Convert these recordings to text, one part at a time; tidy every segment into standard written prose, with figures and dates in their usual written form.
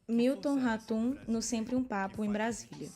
Milton Ratum no Sempre um Papo em Brasília.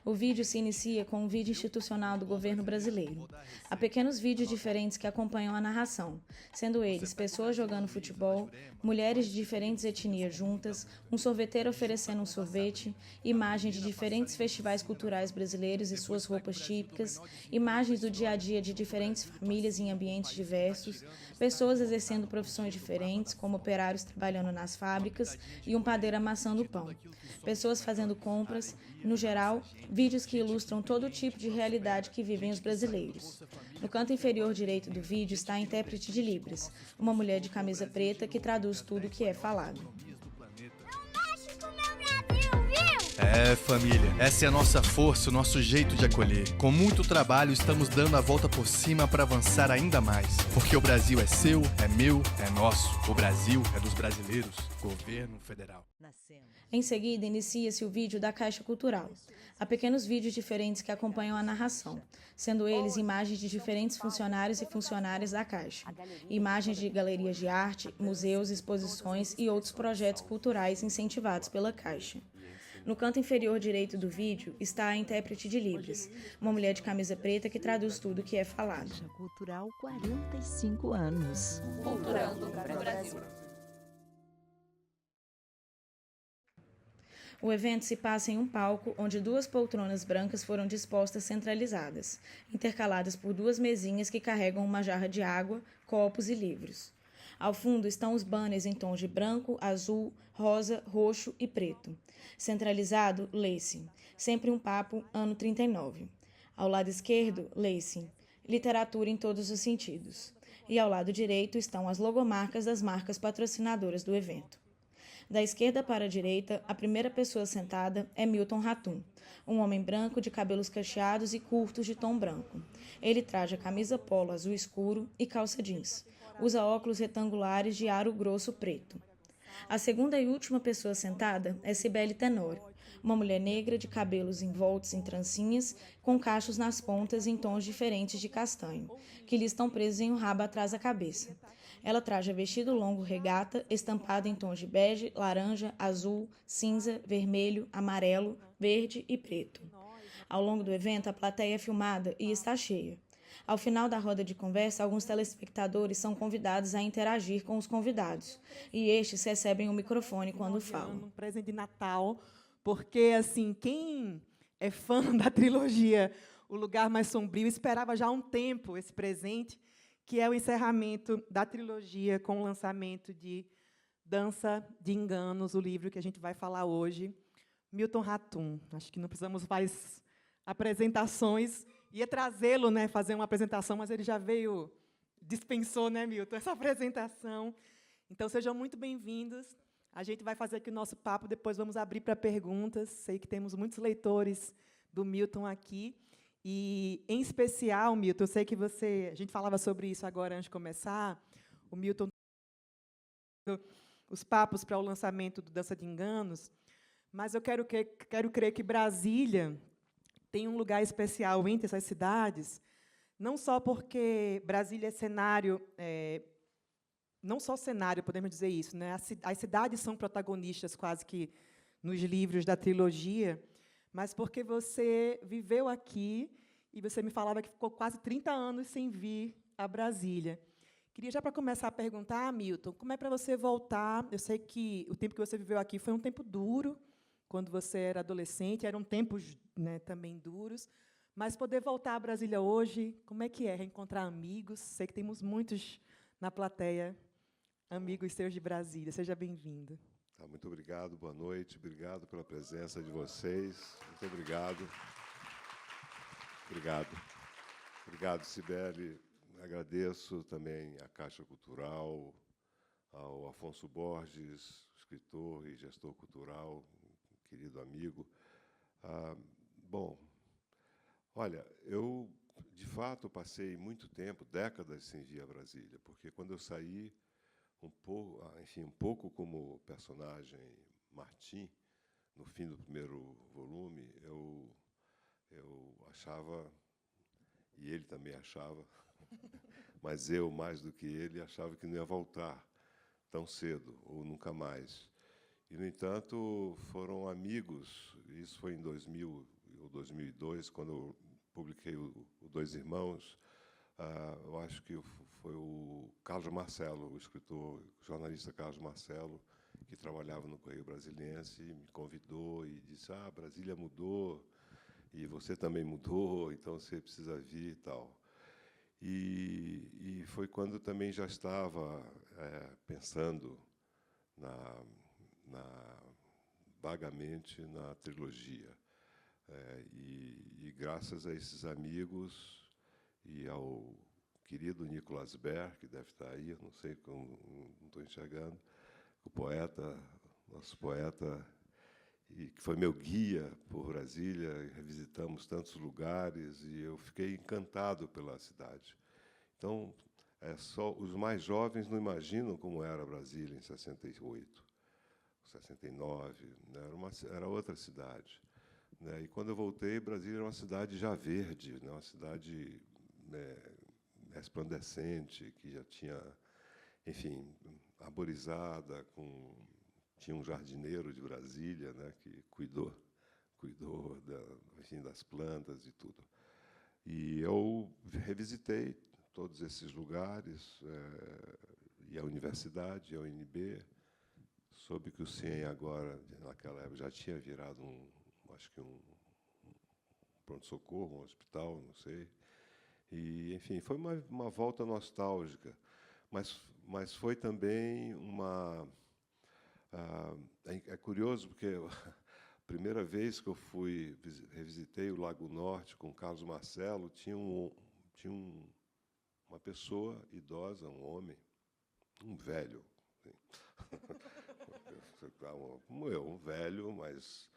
O vídeo se inicia com um vídeo institucional do governo brasileiro. Há pequenos vídeos diferentes que acompanham a narração, sendo eles pessoas jogando futebol, mulheres de diferentes etnias juntas, um sorveteiro oferecendo um sorvete, imagens de diferentes festivais culturais brasileiros e suas roupas típicas, imagens do dia a dia de diferentes famílias em ambientes diversos, pessoas exercendo profissões diferentes, como operários trabalhando nas fábricas e um padeiro amassando pão, pessoas fazendo compras, no geral, vídeos que ilustram todo tipo de realidade que vivem os brasileiros. No canto inferior direito do vídeo está a intérprete de Libras, uma mulher de camisa preta que traduz tudo o que é falado. É, família, essa é a nossa força, o nosso jeito de acolher. Com muito trabalho, estamos dando a volta por cima para avançar ainda mais. Porque o Brasil é seu, é meu, é nosso. O Brasil é dos brasileiros. Governo Federal. Em seguida, inicia-se o vídeo da Caixa Cultural. Há pequenos vídeos diferentes que acompanham a narração, sendo eles imagens de diferentes funcionários e funcionárias da Caixa, imagens de galerias de arte, museus, exposições e outros projetos culturais incentivados pela Caixa. No canto inferior direito do vídeo está a intérprete de Libras, uma mulher de camisa preta que traduz tudo o que é falado. Caixa Cultural, 45 anos. Culturando o Brasil. O evento se passa em um palco onde 2 poltronas brancas foram dispostas centralizadas, intercaladas por 2 mesinhas que carregam uma jarra de água, copos e livros. Ao fundo estão os banners em tons de branco, azul, rosa, roxo e preto. Centralizado, lê-se Sempre um Papo, ano 39. Ao lado esquerdo, lê-se Literatura em todos os sentidos. E ao lado direito estão as logomarcas das marcas patrocinadoras do evento. Da esquerda para a direita, a primeira pessoa sentada é Milton Ratum, um homem branco de cabelos cacheados e curtos de tom branco. Ele traja camisa polo azul escuro e calça jeans. Usa óculos retangulares de aro grosso preto. A segunda e última pessoa sentada é Cibele Tenório, uma mulher negra de cabelos envoltos em trancinhas, com cachos nas pontas em tons diferentes de castanho, que lhe estão presos em um rabo atrás da cabeça. Ela traja vestido longo regata, estampado em tons de bege, laranja, azul, cinza, vermelho, amarelo, verde e preto. Ao longo do evento, a plateia é filmada e está cheia. Ao final da roda de conversa, alguns telespectadores são convidados a interagir com os convidados, e estes recebem o microfone quando falam. Um presente de Natal, porque assim, quem é fã da trilogia O Lugar Mais Sombrio esperava já há um tempo esse presente, que é o encerramento da trilogia com o lançamento de Dança de Enganos, o livro que a gente vai falar hoje, Milton Ratum. Acho que não precisamos mais apresentações. Ia trazê-lo, né, fazer uma apresentação, mas ele já veio, dispensou, né, Milton, essa apresentação. Então, sejam muito bem-vindos. A gente vai fazer aqui o nosso papo, depois vamos abrir para perguntas. Sei que temos muitos leitores do Milton aqui. E, em especial, Milton, eu sei que a gente falava sobre isso agora antes de começar, o Milton, os papos para o lançamento do Dança de Enganos, mas eu quero crer que Brasília tem um lugar especial entre essas cidades, não só porque Brasília é cenário, não só cenário, podemos dizer isso, né? As cidades são protagonistas quase que nos livros da trilogia, mas porque você viveu aqui e você me falava que ficou quase 30 anos sem vir a Brasília. Queria, já para começar a perguntar, Milton, como é para você voltar? Eu sei que o tempo que você viveu aqui foi um tempo duro, quando você era adolescente, eram tempos, né, também duros, mas poder voltar a Brasília hoje, como é que é reencontrar amigos? Sei que temos muitos na plateia, amigos seus de Brasília. Seja bem-vindo. Muito obrigado, boa noite, obrigado pela presença de vocês, muito obrigado. Obrigado, Cibele. Agradeço também à Caixa Cultural, ao Afonso Borges, escritor e gestor cultural, querido amigo. Bom, olha, eu, de fato, passei muito tempo, décadas, sem vir a Brasília, porque quando eu saí, um pouco como o personagem Martim, no fim do primeiro volume, eu achava, e ele também achava, mas eu, mais do que ele, achava que não ia voltar tão cedo, ou nunca mais. E, no entanto, foram amigos. Isso foi em 2000 ou 2002, quando eu publiquei o Dois Irmãos. Eu acho que foi o Carlos Marcelo, o escritor, jornalista Carlos Marcelo, que trabalhava no Correio Brasiliense, me convidou e disse: Brasília mudou, e você também mudou, então você precisa vir e tal. E foi quando também já estava pensando vagamente na trilogia. E graças a esses amigos e ao querido Nicolas Ber, que deve estar aí, eu não sei, não estou enxergando, o poeta, nosso poeta, e que foi meu guia por Brasília, e revisitamos tantos lugares, e eu fiquei encantado pela cidade. Então, só os mais jovens não imaginam como era Brasília em 68, 69, né? Era outra cidade. Né? E, quando eu voltei, Brasília era uma cidade já verde, né? Uma cidade resplandecente, que já tinha, enfim, arborizada, tinha um jardineiro de Brasília, né, que cuidou enfim, das plantas e tudo. E eu revisitei todos esses lugares, e a universidade, a UNB. Soube que o CIEM agora, naquela época, já tinha virado acho que um pronto-socorro, um hospital, não sei. E, enfim, foi uma volta nostálgica, mas foi também é curioso, porque a primeira vez que eu revisitei o Lago Norte com Carlos Marcelo, tinha uma pessoa idosa, um homem, um velho, assim. Como eu, um velho, mas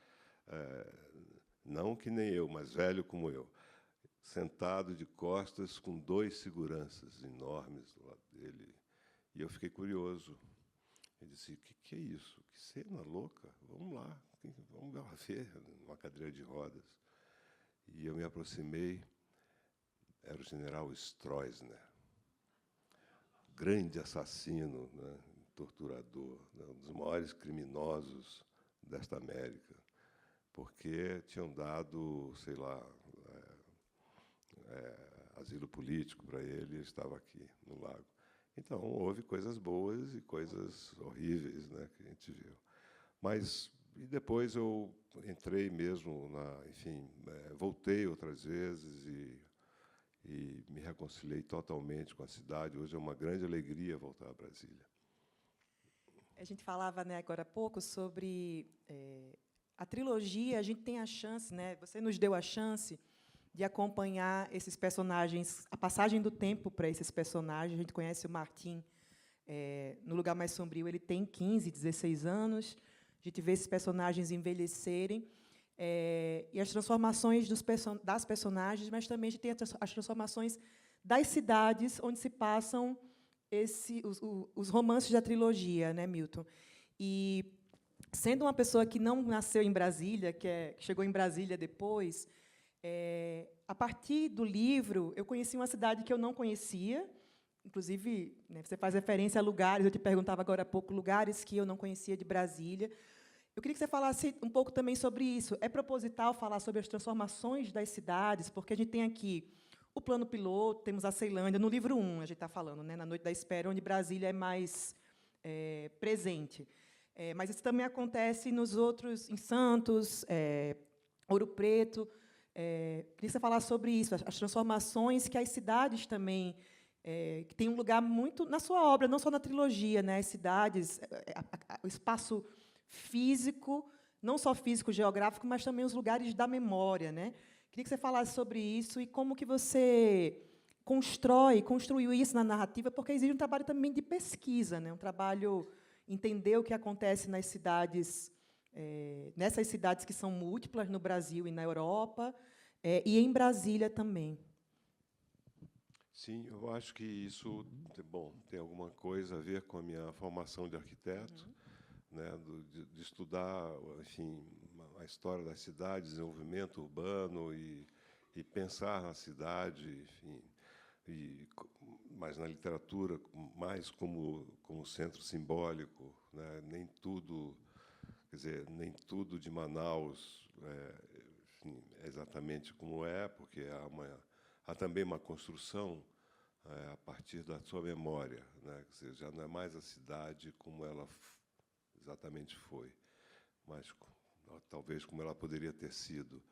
não que nem eu, mas velho como eu, sentado de costas com 2 seguranças enormes do lado dele. E eu fiquei curioso. Eu disse: o que é isso? Que cena louca! Vamos lá ver uma cadeira de rodas. E eu me aproximei. Era o general Stroessner, grande assassino, né, torturador, né, um dos maiores criminosos desta América, porque tinham dado, sei lá, asilo político para ele, ele estava aqui no lago. Então, houve coisas boas e coisas horríveis, né, que a gente viu. E depois eu entrei mesmo enfim, voltei outras vezes e me reconciliei totalmente com a cidade. Hoje é uma grande alegria voltar a Brasília. A gente falava, né, agora há pouco sobre a trilogia. A gente tem a chance, né, você nos deu a chance de acompanhar esses personagens, a passagem do tempo para esses personagens. A gente conhece o Martim no Lugar Mais Sombrio, ele tem 15, 16 anos. A gente vê esses personagens envelhecerem, e as transformações das personagens, mas também a gente tem as transformações das cidades onde se passam os romances da trilogia, né, Milton? E, sendo uma pessoa que não nasceu em Brasília, que chegou em Brasília depois, a partir do livro, eu conheci uma cidade que eu não conhecia. Inclusive, né, você faz referência a lugares, eu te perguntava agora há pouco, lugares que eu não conhecia de Brasília. Eu queria que você falasse um pouco também sobre isso. É proposital falar sobre as transformações das cidades, porque a gente tem aqui o plano piloto, temos a Ceilândia, no livro 1, a gente está falando, né, Na Noite da Espera, onde Brasília é mais presente. Mas isso também acontece nos outros, em Santos, Ouro Preto. Queria que você falasse sobre isso, as transformações que as cidades também, que tem um lugar muito na sua obra, não só na trilogia, né? As cidades, o espaço físico, não só físico, geográfico, mas também os lugares da memória, né? Queria que você falasse sobre isso e como que você construiu isso na narrativa, porque existe um trabalho também de pesquisa, né? Um trabalho, entender o que acontece nas cidades, nessas cidades que são múltiplas no Brasil e na Europa, e em Brasília também. Sim, eu acho que isso, bom, tem alguma coisa a ver com a minha formação de arquiteto, né, de estudar, enfim, a história da cidade, desenvolvimento urbano e pensar na cidade, enfim, mas na literatura mais como centro simbólico, né, nem tudo quer dizer, nem tudo de Manaus enfim, é exatamente como é, porque há também uma construção a partir da sua memória, né? Quer dizer, já não é mais a cidade como ela exatamente foi, mas talvez como ela poderia ter sido.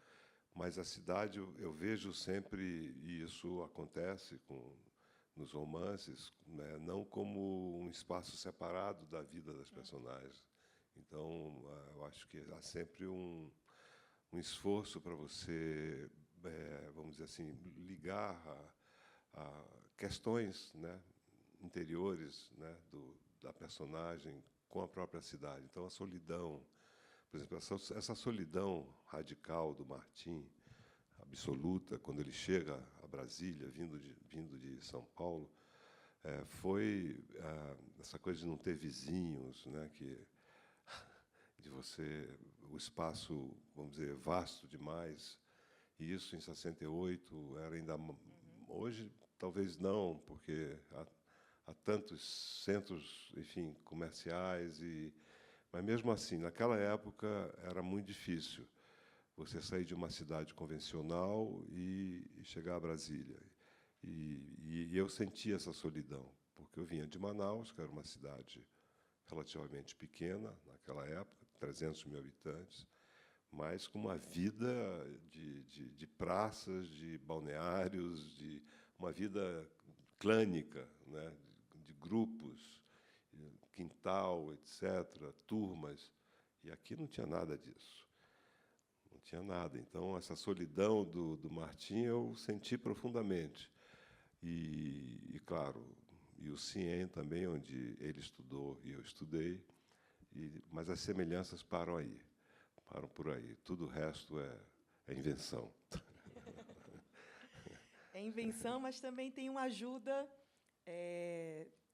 Mas a cidade, eu vejo sempre, e isso acontece nos romances, né, não como um espaço separado da vida das personagens. Então, eu acho que há sempre um esforço para você, vamos dizer assim, ligar a questões, né, interiores, né, da personagem com a própria cidade. Então, a solidão, por exemplo, essa solidão radical do Martim, absoluta, quando ele chega a Brasília, vindo de São Paulo, foi essa coisa de não ter vizinhos, né, de você, o espaço, vamos dizer, vasto demais. E isso, em 68, era ainda... Hoje, talvez não, porque há tantos centros, enfim, comerciais, mas, mesmo assim, naquela época, era muito difícil você sair de uma cidade convencional e chegar a Brasília. E eu sentia essa solidão, porque eu vinha de Manaus, que era uma cidade relativamente pequena naquela época, 300 mil habitantes, mas com uma vida de praças, de balneários, de uma vida clânica, né, de grupos, quintal, etc., turmas. E aqui não tinha nada disso. Não tinha nada. Então, essa solidão do Martim eu senti profundamente. E claro, e o CIEM também, onde ele estudou e eu estudei, mas as semelhanças param aí, param por aí. Tudo o resto é invenção. É invenção, mas também tem uma ajuda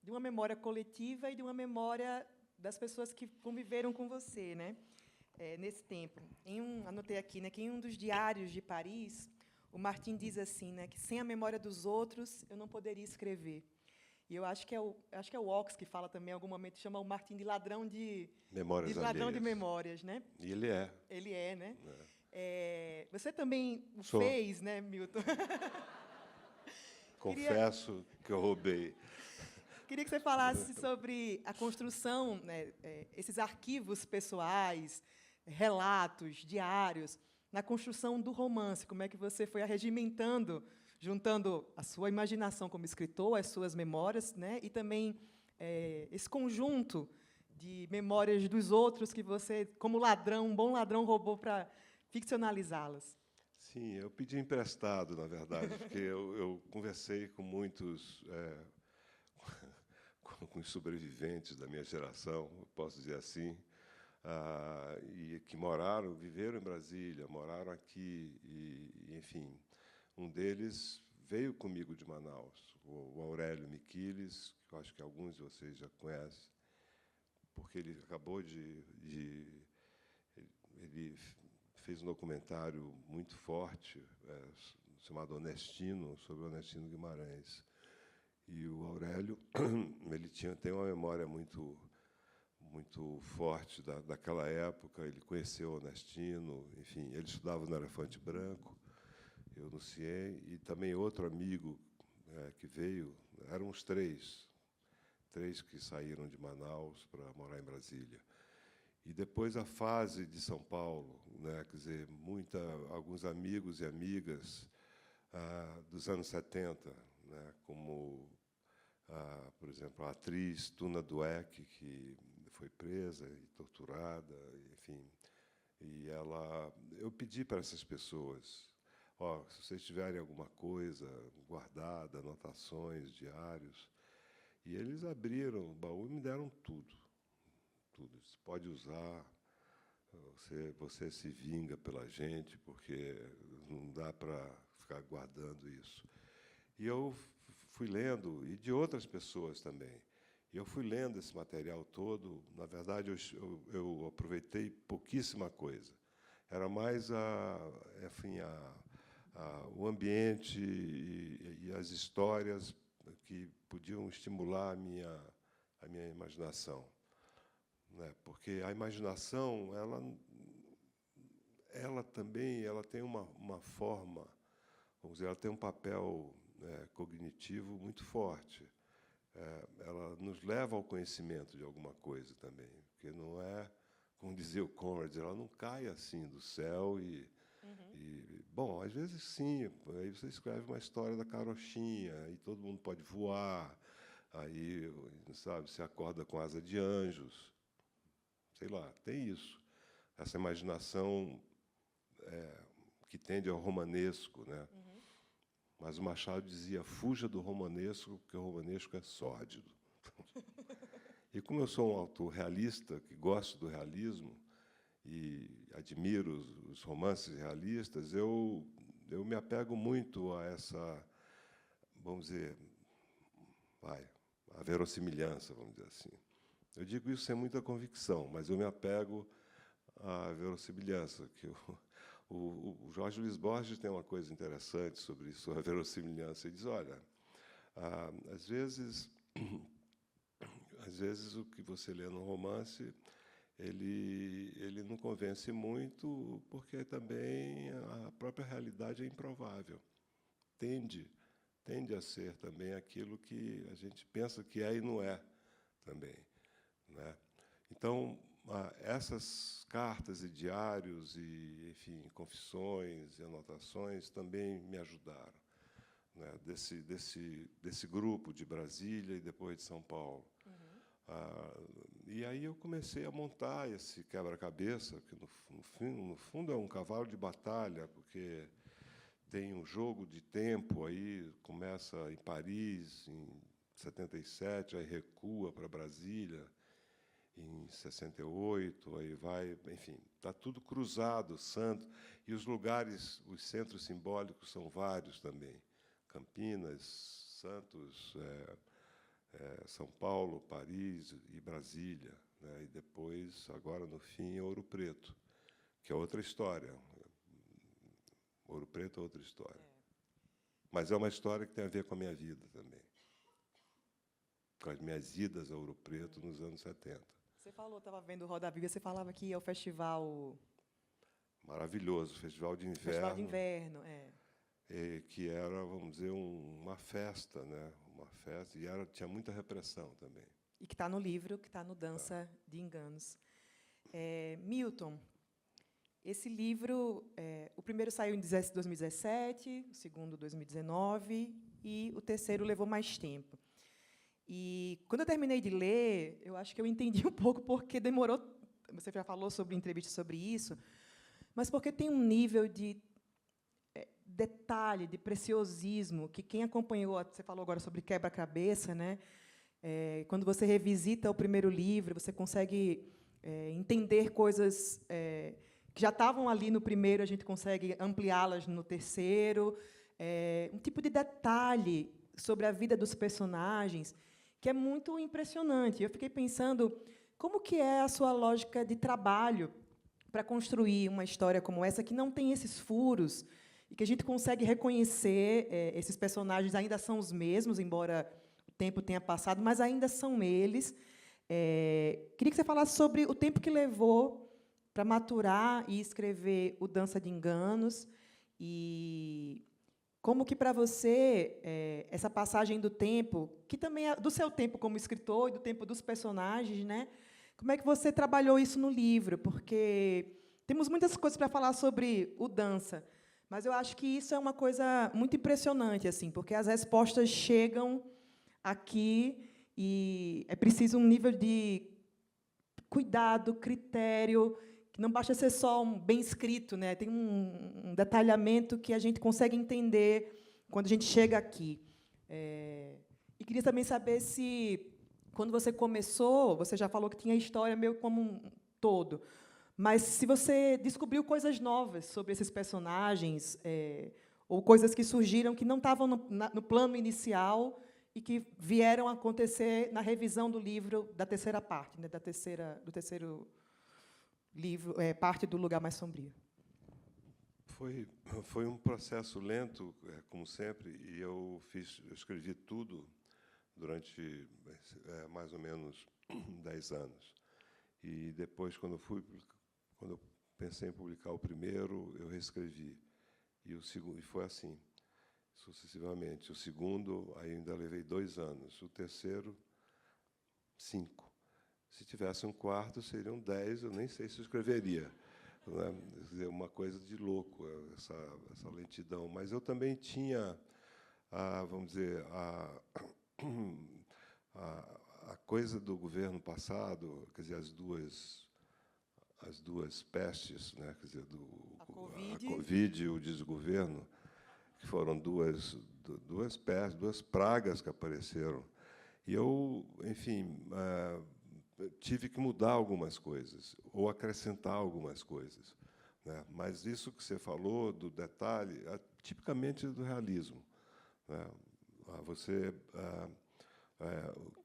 de uma memória coletiva e de uma memória das pessoas que conviveram com você, né? Nesse tempo. Anotei aqui, né, que em um dos diários de Paris, o Martim diz assim, né, que sem a memória dos outros eu não poderia escrever. E eu acho que é o Ox que fala também, em algum momento, chama o Martim de ladrão de Memórias ladrão de alheias. memórias, né? E ele é. Ele é, né? Você também o Sou. fez, né, Milton? Confesso que eu roubei. Queria que você falasse sobre a construção, né, esses arquivos pessoais, relatos, diários, na construção do romance. Como é que você foi arregimentando, juntando a sua imaginação como escritor, as suas memórias, né, e também esse conjunto de memórias dos outros que você, como ladrão, um bom ladrão, roubou para ficcionalizá-las. Sim, eu pedi emprestado, na verdade, porque eu conversei com muitos... com os sobreviventes da minha geração, posso dizer assim, e que viveram em Brasília, moraram aqui, enfim, um deles veio comigo de Manaus, o Aurélio Miquiles, que eu acho que alguns de vocês já conhecem, porque ele acabou ele fez um documentário muito forte, chamado Honestino, sobre o Honestino Guimarães. E o Aurélio ele tem uma memória muito forte daquela época. Ele conheceu o Honestino, enfim, ele estudava no Elefante Branco, eu no CIEM, e também outro amigo que veio, eram uns três que saíram de Manaus para morar em Brasília. E depois a fase de São Paulo, né, quer dizer, alguns amigos e amigas dos anos 70, né, como, por exemplo, a atriz Tuna Dueck, que foi presa e torturada, enfim. E eu pedi para essas pessoas, se vocês tiverem alguma coisa guardada, anotações, diários, e eles abriram o baú e me deram tudo. Tudo. Você pode usar, você se vinga pela gente, porque não dá para ficar guardando isso. E eu fui lendo, e de outras pessoas também. E eu fui lendo esse material todo. Na verdade, eu aproveitei pouquíssima coisa. Era mais o ambiente e as histórias que podiam estimular a minha imaginação. né? Porque a imaginação, ela também tem uma forma, vamos dizer, ela tem um papel, né, cognitivo muito forte. Ela nos leva ao conhecimento de alguma coisa também, porque não é, como dizia o Conrad, ela não cai assim do céu bom, às vezes sim, aí você escreve uma história da carochinha, e todo mundo pode voar, aí, sabe, você acorda com asa de anjos, sei lá, tem isso. Essa imaginação que tende ao romanesco, né? Mas o Machado dizia, fuja do romanesco, porque o romanesco é sórdido. E como eu sou um autor realista, que gosto do realismo, e admiro os romances realistas, eu me apego muito a essa, vamos dizer, a verossimilhança, vamos dizer assim. Eu digo isso sem muita convicção, mas eu me apego à verossimilhança, que o Jorge Luiz Borges tem uma coisa interessante sobre isso, a verossimilhança. Ele diz, olha, às vezes o que você lê no romance, ele não convence muito, porque também a própria realidade é improvável. Tende a ser também aquilo que a gente pensa que é e não é também, né? Então, essas cartas e diários e, enfim, confissões e anotações também me ajudaram, né, desse grupo de Brasília e depois de São Paulo. E aí eu comecei a montar esse quebra-cabeça, que no fundo é um cavalo de batalha, porque tem um jogo de tempo, aí começa em Paris, em 77, aí recua para Brasília, em 68, aí vai, enfim, está tudo cruzado, Santos, e os lugares, os centros simbólicos são vários também. Campinas, Santos, São Paulo, Paris e Brasília, né? E depois, agora, no fim, Ouro Preto, que é outra história. Ouro Preto é outra história. Mas é uma história que tem a ver com a minha vida também, com as minhas idas a Ouro Preto nos anos 70. Você falou, estava vendo o Roda Viva, você falava que ia ao festival... Maravilhoso, Festival de Inverno. Festival de Inverno, que era, vamos dizer, uma festa, né? Uma festa, e tinha muita repressão também. E que está no livro, que está no Dança de Enganos. Milton, esse livro, o primeiro saiu em 2017, o segundo 2019, e o terceiro levou mais tempo. E, quando eu terminei de ler, eu acho que eu entendi um pouco porque demorou... Você já falou sobre entrevista sobre isso, mas porque tem um nível de detalhe, de preciosismo, que quem acompanhou, você falou agora sobre quebra-cabeça, né? Quando você revisita o primeiro livro, você consegue entender coisas que já estavam ali no primeiro, a gente consegue ampliá-las no terceiro. Um tipo de detalhe sobre a vida dos personagens que é muito impressionante. Eu fiquei pensando como que é a sua lógica de trabalho para construir uma história como essa, que não tem esses furos, e que a gente consegue reconhecer, esses personagens ainda são os mesmos, embora o tempo tenha passado, mas ainda são eles. Queria que você falasse sobre o tempo que levou para maturar e escrever o Dança de Enganos, e como que, para você, essa passagem do tempo, que também é do seu tempo como escritor e do tempo dos personagens, né? Como é que você trabalhou isso no livro? Porque temos muitas coisas para falar sobre o Dança, mas eu acho que isso é uma coisa muito impressionante, assim, porque as respostas chegam aqui e é preciso um nível de cuidado, critério, que não basta ser só um bem escrito, né? Tem um detalhamento que a gente consegue entender quando a gente chega aqui. E queria também saber se, quando você começou, você já falou que tinha história meio como um todo, mas se você descobriu coisas novas sobre esses personagens, ou coisas que surgiram que não estavam no plano inicial e que vieram a acontecer na revisão do livro da terceira parte, né, do terceiro livro, parte do Lugar Mais Sombrio. Foi um processo lento, como sempre, e eu escrevi tudo durante mais ou menos 10 anos. E depois, quando eu pensei em publicar o primeiro, eu reescrevi. E o segundo, e foi assim, sucessivamente. O segundo, ainda levei 2 anos. O terceiro, 5. Se tivesse um quarto, seriam 10. Eu nem sei se eu escreveria. Né? Quer dizer, uma coisa de louco, essa lentidão. Mas eu também tinha, vamos dizer, a coisa do governo passado, quer dizer, as duas pestes, né? Quer dizer, a Covid e o desgoverno, que foram duas pestes, 2 pragas que apareceram. E eu, enfim, tive que mudar algumas coisas, ou acrescentar algumas coisas. Né? Mas isso que você falou, do detalhe, tipicamente do realismo. Né? Você,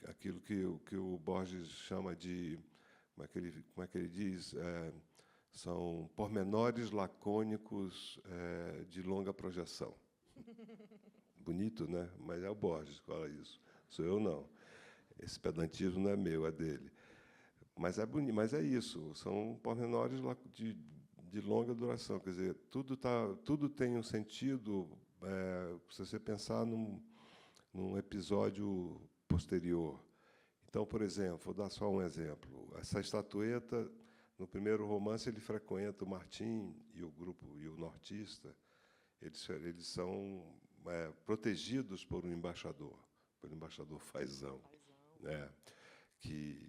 aquilo que o Borges chama de, como é que ele diz, são pormenores lacônicos de longa projeção. Bonito, né? Mas é o Borges que fala isso. Sou eu, não. Esse pedantismo não é meu, é dele. Mas é bonito, mas é isso. São pormenores de longa duração. Quer dizer, tudo tem um sentido. Se você pensar num episódio posterior. Então, por exemplo, vou dar só um exemplo. Essa estatueta, no primeiro romance, ele frequenta o Martim e o grupo e o nortista. Eles são protegidos por um embaixador, pelo embaixador Fazão, né, que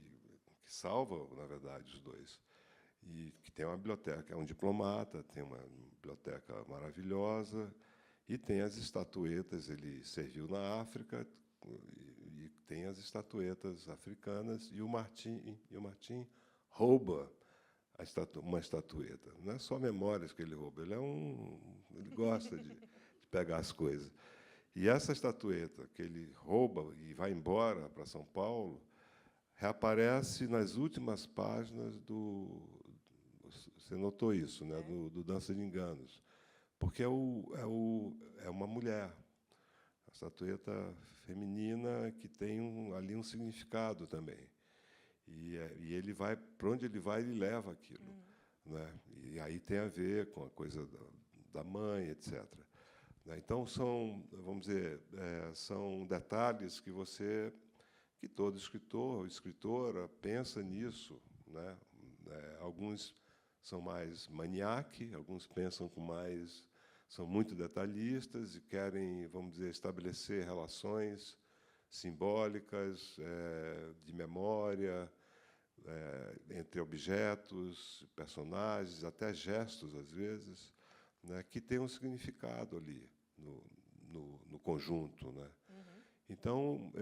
salva, na verdade, os dois. E que tem uma biblioteca, é um diplomata, tem uma biblioteca maravilhosa, e tem as estatuetas. Ele serviu na África, e tem as estatuetas africanas, e o Martim rouba uma estatueta. Não é só memórias que ele rouba, ele gosta de pegar as coisas. E essa estatueta que ele rouba e vai embora para São Paulo reaparece nas últimas páginas do... Você notou isso, né? Do Dança de Enganos. Porque é uma mulher, a estatueta feminina que tem ali um significado também. E ele vai, para onde ele vai, ele leva aquilo. Né? E aí tem a ver com a coisa da mãe, etc. Então, vamos dizer, são detalhes que todo escritor ou escritora pensa nisso. Né? Alguns são mais maniaques, alguns pensam são muito detalhistas e querem, vamos dizer, estabelecer relações simbólicas, de memória, entre objetos, personagens, até gestos, às vezes, né, que têm um significado ali no conjunto. Né? Então,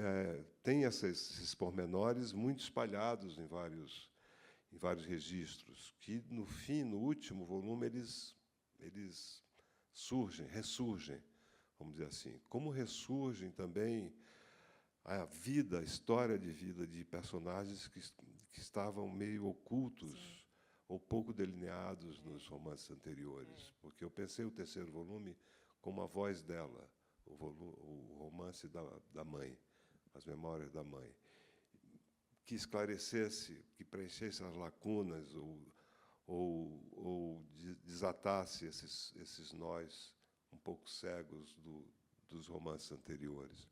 tem esses pormenores muito espalhados em vários registros, que, no último volume, eles ressurgem, vamos dizer assim. Como ressurgem também a história de vida de personagens que estavam meio ocultos, sim, ou pouco delineados nos romances anteriores. Porque eu pensei o terceiro volume como a voz dela, o romance da mãe, as memórias da mãe, que esclarecesse, que preenchesse as lacunas ou desatasse esses nós um pouco cegos dos romances anteriores.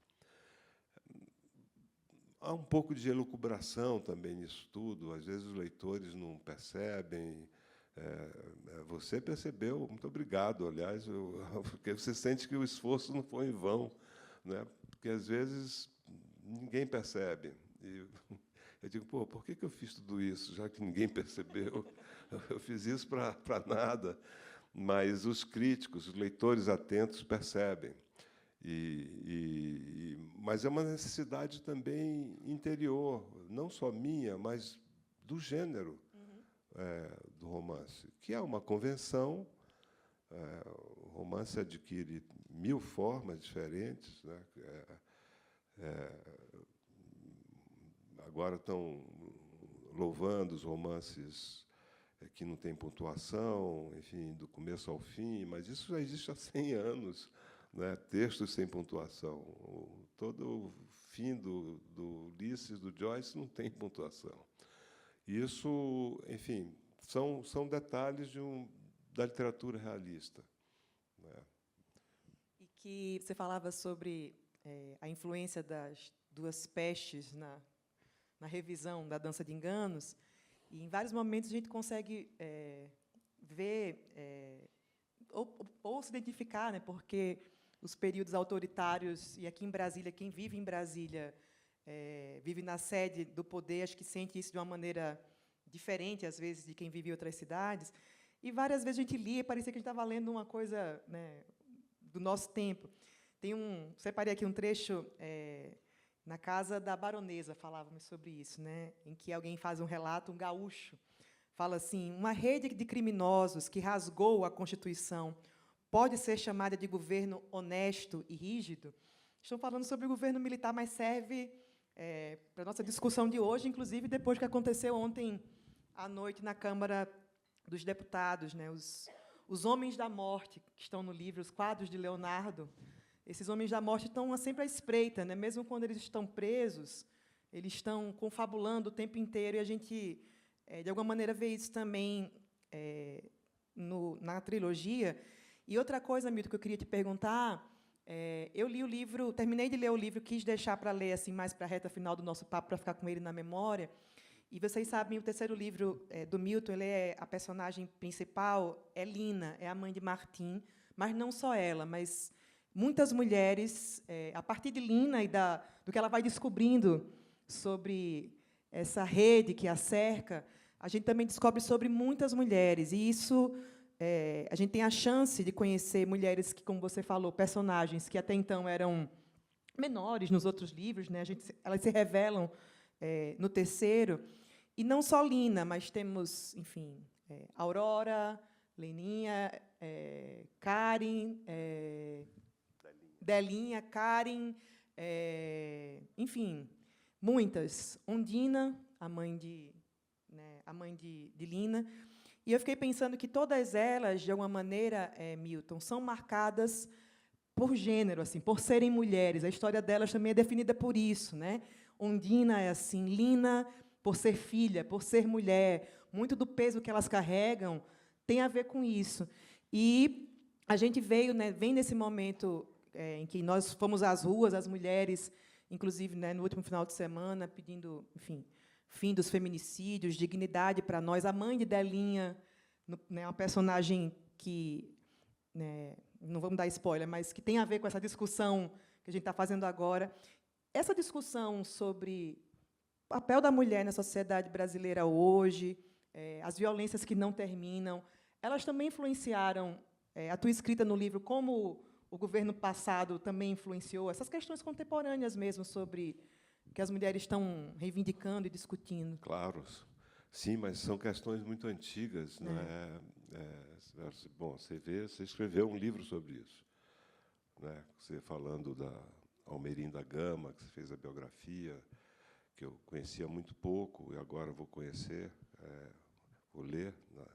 Há um pouco de elucubração também nisso tudo. Às vezes os leitores não percebem. Você percebeu, muito obrigado, aliás, porque você sente que o esforço não foi em vão, né? Porque às vezes ninguém percebe. E eu digo, por que eu fiz tudo isso, já que ninguém percebeu? Eu fiz isso para nada. Mas os críticos, os leitores atentos percebem. Mas é uma necessidade também interior, não só minha, mas do gênero do romance, que é uma convenção. O romance adquire 1000 formas diferentes. Né? Agora estão louvando os romances que não têm pontuação, enfim, do começo ao fim, mas isso já existe há 100 anos. Né, textos sem pontuação. Todo o fim do Ulisses, do Joyce, não tem pontuação. Isso, enfim, são detalhes da literatura realista, né? E que você falava sobre a influência das duas pestes na revisão da Dança de Enganos, e em vários momentos a gente consegue ver ou se identificar, né, porque os períodos autoritários, e aqui em Brasília, quem vive em Brasília vive na sede do poder, acho que sente isso de uma maneira diferente, às vezes, de quem vive em outras cidades. E várias vezes a gente lia e parecia que a gente estava lendo uma coisa, né, do nosso tempo. Separei aqui um trecho na Casa da Baronesa, falávamos sobre isso, né, em que alguém faz um relato, um gaúcho, fala assim: uma rede de criminosos que rasgou a Constituição pode ser chamada de governo honesto e rígido? Estão falando sobre o governo militar, mas serve para a nossa discussão de hoje, inclusive depois do que aconteceu ontem à noite na Câmara dos Deputados, né? Os homens da morte, que estão no livro, os quadros de Leonardo, esses homens da morte estão sempre à espreita, né? Mesmo quando eles estão presos, eles estão confabulando o tempo inteiro, e a gente, de alguma maneira, vê isso também na trilogia. E outra coisa, Milton, que eu queria te perguntar, eu li o livro, terminei de ler o livro, quis deixar para ler assim mais para a reta final do nosso papo, para ficar com ele na memória. E vocês sabem, o terceiro livro do Milton, a personagem principal é Lina, é a mãe de Martim, mas não só ela, mas muitas mulheres, a partir de Lina e do que ela vai descobrindo sobre essa rede que a cerca, a gente também descobre sobre muitas mulheres. E isso, a gente tem a chance de conhecer mulheres que, como você falou, personagens que até então eram menores nos outros livros, né? Elas se revelam no terceiro. E não só Lina, mas temos, enfim, Aurora, Leninha, Karen, Delinha, Karen, enfim, muitas. Ondina, a mãe de Lina. E eu fiquei pensando que todas elas, de alguma maneira, Milton, são marcadas por gênero, assim, por serem mulheres. A história delas também é definida por isso, né? Ondina é assim, Lina, por ser filha, por ser mulher, muito do peso que elas carregam tem a ver com isso. E a gente vem nesse momento em que nós fomos às ruas, as mulheres, inclusive, né, no último final de semana, pedindo, enfim, fim dos feminicídios, dignidade para nós. A mãe de Delinha, né, uma personagem que, né, não vamos dar spoiler, mas que tem a ver com essa discussão que a gente está fazendo agora. Essa discussão sobre o papel da mulher na sociedade brasileira hoje, as violências que não terminam, elas também influenciaram a tua escrita no livro, como o governo passado também influenciou essas questões contemporâneas mesmo sobre que as mulheres estão reivindicando e discutindo. Claro, sim, mas são questões muito antigas, né? Bom, você escreveu um livro sobre isso, né? Você falando da Almerinda Gama, que você fez a biografia, que eu conhecia muito pouco e agora vou conhecer, vou ler, né?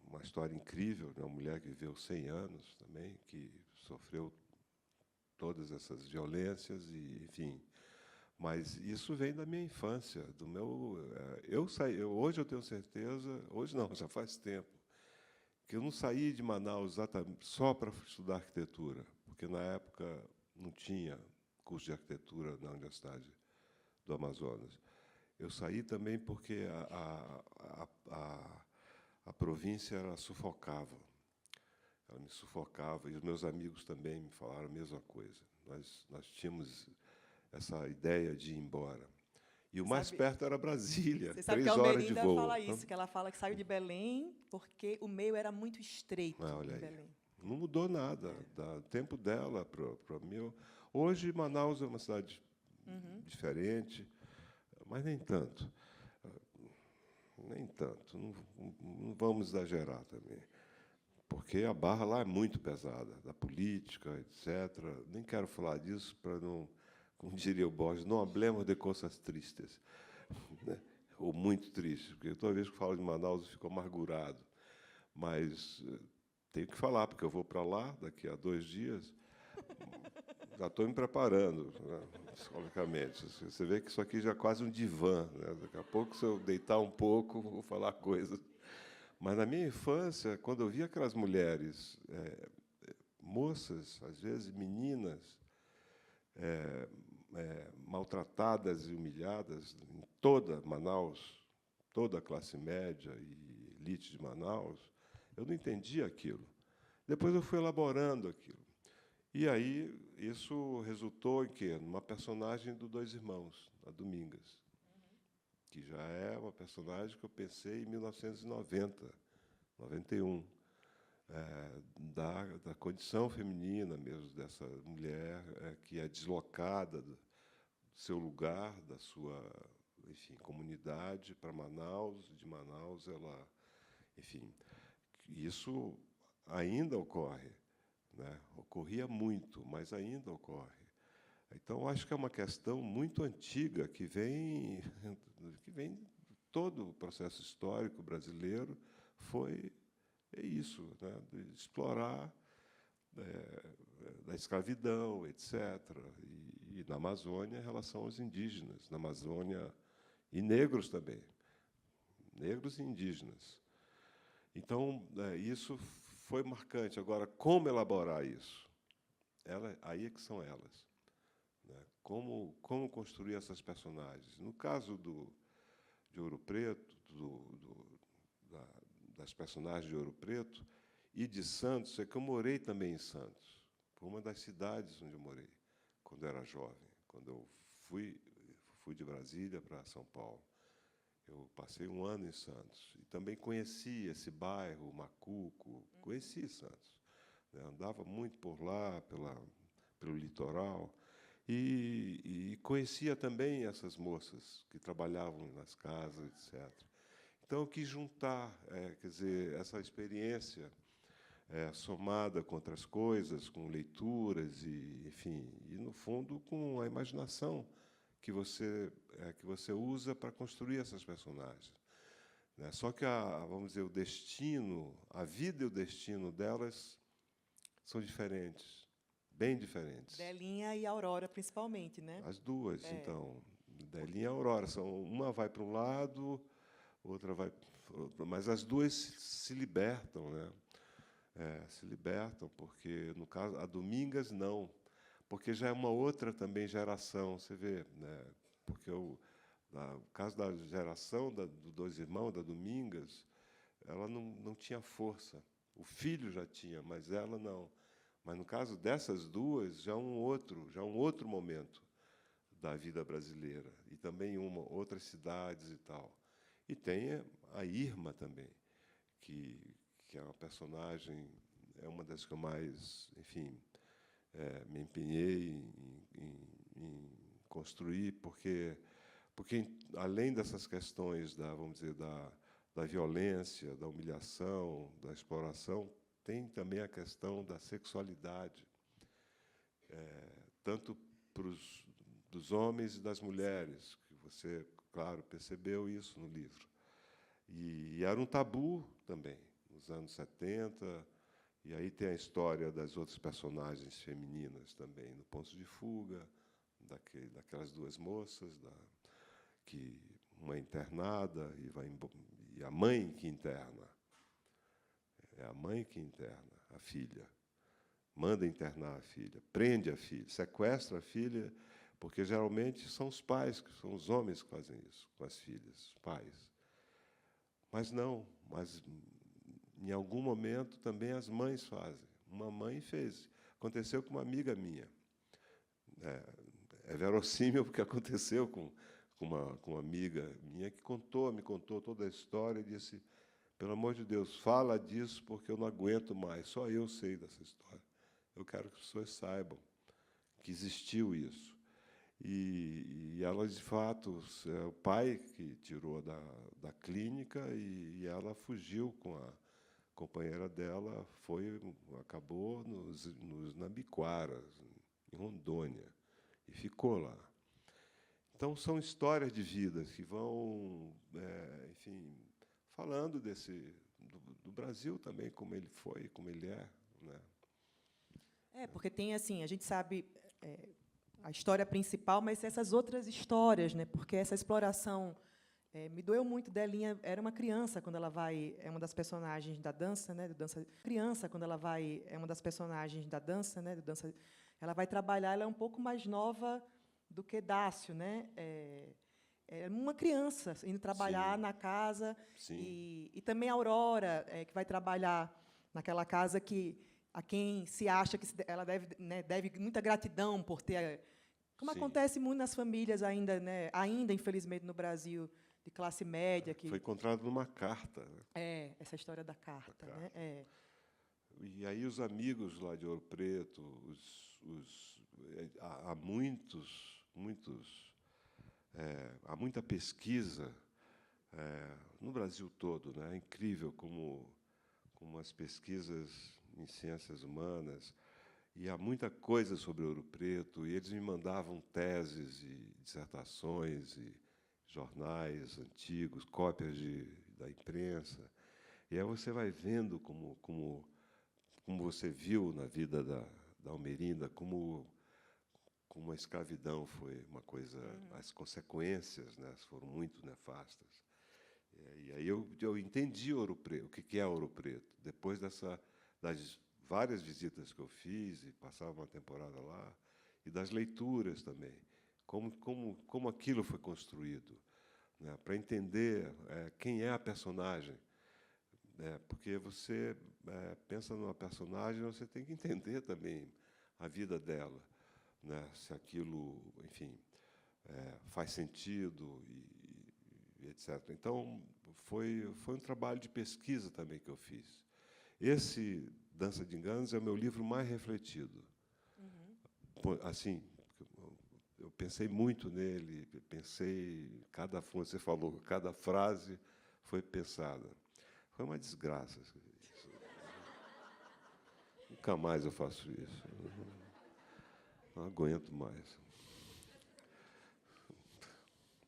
Uma história incrível, né? Uma mulher que viveu 100 anos também, que sofreu todas essas violências e, enfim. Mas isso vem da minha infância, do meu. Hoje eu tenho certeza, hoje não, já faz tempo, que eu não saí de Manaus só para estudar arquitetura, porque na época não tinha curso de arquitetura na Universidade do Amazonas. Eu saí também porque a província ela sufocava. Ela me sufocava, e os meus amigos também me falaram a mesma coisa. Nós tínhamos essa ideia de ir embora. E o mais perto era Brasília, 3 horas de voo. Você sabe que a Almerinda fala isso, que ela fala que saiu de Belém porque o meio era muito estreito em Belém. Não mudou nada, do tempo dela para o meu. Hoje, Manaus é uma cidade diferente, mas nem tanto. Nem tanto. Não vamos exagerar também. Porque a barra lá é muito pesada, da política, etc. Nem quero falar disso para não, como diria o Borges, não hablemos de coisas tristes, né? Ou muito tristes, porque toda vez que falo de Manaus eu fico amargurado. Mas tenho que falar, porque eu vou para lá daqui a 2 dias. Já estou me preparando, né, psicologicamente. Você vê que isso aqui já é quase um divã, né? Daqui a pouco, se eu deitar um pouco, vou falar coisas. Mas, na minha infância, quando eu via aquelas mulheres, moças, às vezes meninas, maltratadas e humilhadas em toda Manaus, toda a classe média e elite de Manaus, eu não entendia aquilo. Depois eu fui elaborando aquilo. E aí isso resultou em quê? Numa personagem do Dois Irmãos, a Domingas, que já é uma personagem que eu pensei em 1990, 91, da condição feminina mesmo, dessa mulher que é deslocada do seu lugar, da sua, enfim, comunidade para Manaus, de Manaus ela, enfim, isso ainda ocorre, né? Ocorria muito, mas ainda ocorre. Então, acho que é uma questão muito antiga que vem todo o processo histórico brasileiro foi isso, né? De explorar da escravidão, etc. E na Amazônia, em relação aos indígenas, na Amazônia, e negros também, negros e indígenas. Então, isso foi marcante. Agora, como elaborar isso? Aí é que são elas. Né? Como construir essas personagens? No caso de Ouro Preto, das personagens de Ouro Preto e de Santos, é que eu morei também em Santos. Foi uma das cidades onde eu morei, quando eu era jovem, quando eu fui de Brasília para São Paulo. Eu passei um ano em Santos e também conheci esse bairro, Macuco, conheci Santos. Né? Andava muito por lá, pelo litoral, e conhecia também essas moças que trabalhavam nas casas, etc. Então, eu quis juntar, quer dizer, essa experiência somada com outras coisas, com leituras, e, enfim, e, no fundo, com a imaginação que você usa para construir essas personagens. Né? Só que, vamos dizer, o destino, a vida e o destino delas são diferentes, bem diferentes. Delinha e Aurora, principalmente, né? As duas, então. Delinha e Aurora. Uma vai para um lado, outra vai... Mas as duas se libertam, né? Se libertam, porque, no caso, a Domingas, não. Porque já é uma outra também geração, você vê, né? Porque o caso da geração dos Dois Irmãos, da Domingas, ela não tinha força. O filho já tinha, mas ela não. Mas, no caso dessas duas, já é um outro momento da vida brasileira. E também outras cidades e tal. E tem a Irma também, que é uma personagem, é uma das que eu mais, enfim, me empenhei em construir, porque além dessas questões vamos dizer, da violência, da humilhação, da exploração, tem também a questão da sexualidade, tanto dos homens e das mulheres, que você, claro, percebeu isso no livro. E era um tabu também, nos anos 70, e aí tem a história das outras personagens femininas também, no Ponto de Fuga, daquelas duas moças, que uma é internada e a mãe que interna. É a mãe que interna a filha, manda internar a filha, prende a filha, sequestra a filha, porque geralmente são os pais, que são os homens que fazem isso com as filhas, os pais. Mas não, em algum momento também as mães fazem. Uma mãe fez. Aconteceu com uma amiga minha. É verossímil porque aconteceu com uma amiga minha que me contou toda a história e disse: pelo amor de Deus, fala disso porque eu não aguento mais, só eu sei dessa história. Eu quero que as pessoas saibam que existiu isso. E ela, de fato, é o pai que tirou da clínica e ela fugiu com a companheira dela, acabou nos Nambiquaras, em Rondônia, e ficou lá. Então, são histórias de vidas que vão, enfim, falando do Brasil também, como ele foi, como ele é. Né? Porque tem, assim, a gente sabe, a história principal, mas essas outras histórias, né? Porque essa exploração me doeu muito. Delinha era uma criança quando ela vai, é uma das personagens da dança, né? Criança quando ela vai, é uma das personagens da dança, né? Ela vai trabalhar, ela é um pouco mais nova do que Dácio, né? É uma criança indo trabalhar Sim. na casa. Sim. E também a Aurora, que vai trabalhar naquela casa que a quem se acha que ela deve, né, deve muita gratidão por ter, como Sim. acontece muito nas famílias ainda, né, ainda infelizmente no Brasil de classe média, que Foi encontrado numa carta, né? Essa história da carta, carta. né? E aí os amigos lá de Ouro Preto, há há muita pesquisa no Brasil todo, né? É incrível como as pesquisas em ciências humanas, e há muita coisa sobre Ouro Preto, e eles me mandavam teses e dissertações e jornais antigos, cópias da imprensa, e aí você vai vendo como você viu na vida da Almerinda, como a escravidão foi uma coisa, as consequências, né, foram muito nefastas. E aí eu entendi Ouro Preto, o que é Ouro Preto, depois das várias visitas que eu fiz, e passava uma temporada lá, e das leituras também, como aquilo foi construído, né, para entender quem é a personagem. Porque você pensa numa personagem, você tem que entender também a vida dela, né, se aquilo, enfim, faz sentido, e etc. Então, foi um trabalho de pesquisa também que eu fiz. Esse Dança de Enganos é o meu livro mais refletido. Assim, eu pensei muito nele, cada você falou, cada frase foi pensada. Foi uma desgraça. Nunca mais eu faço isso. Não aguento mais.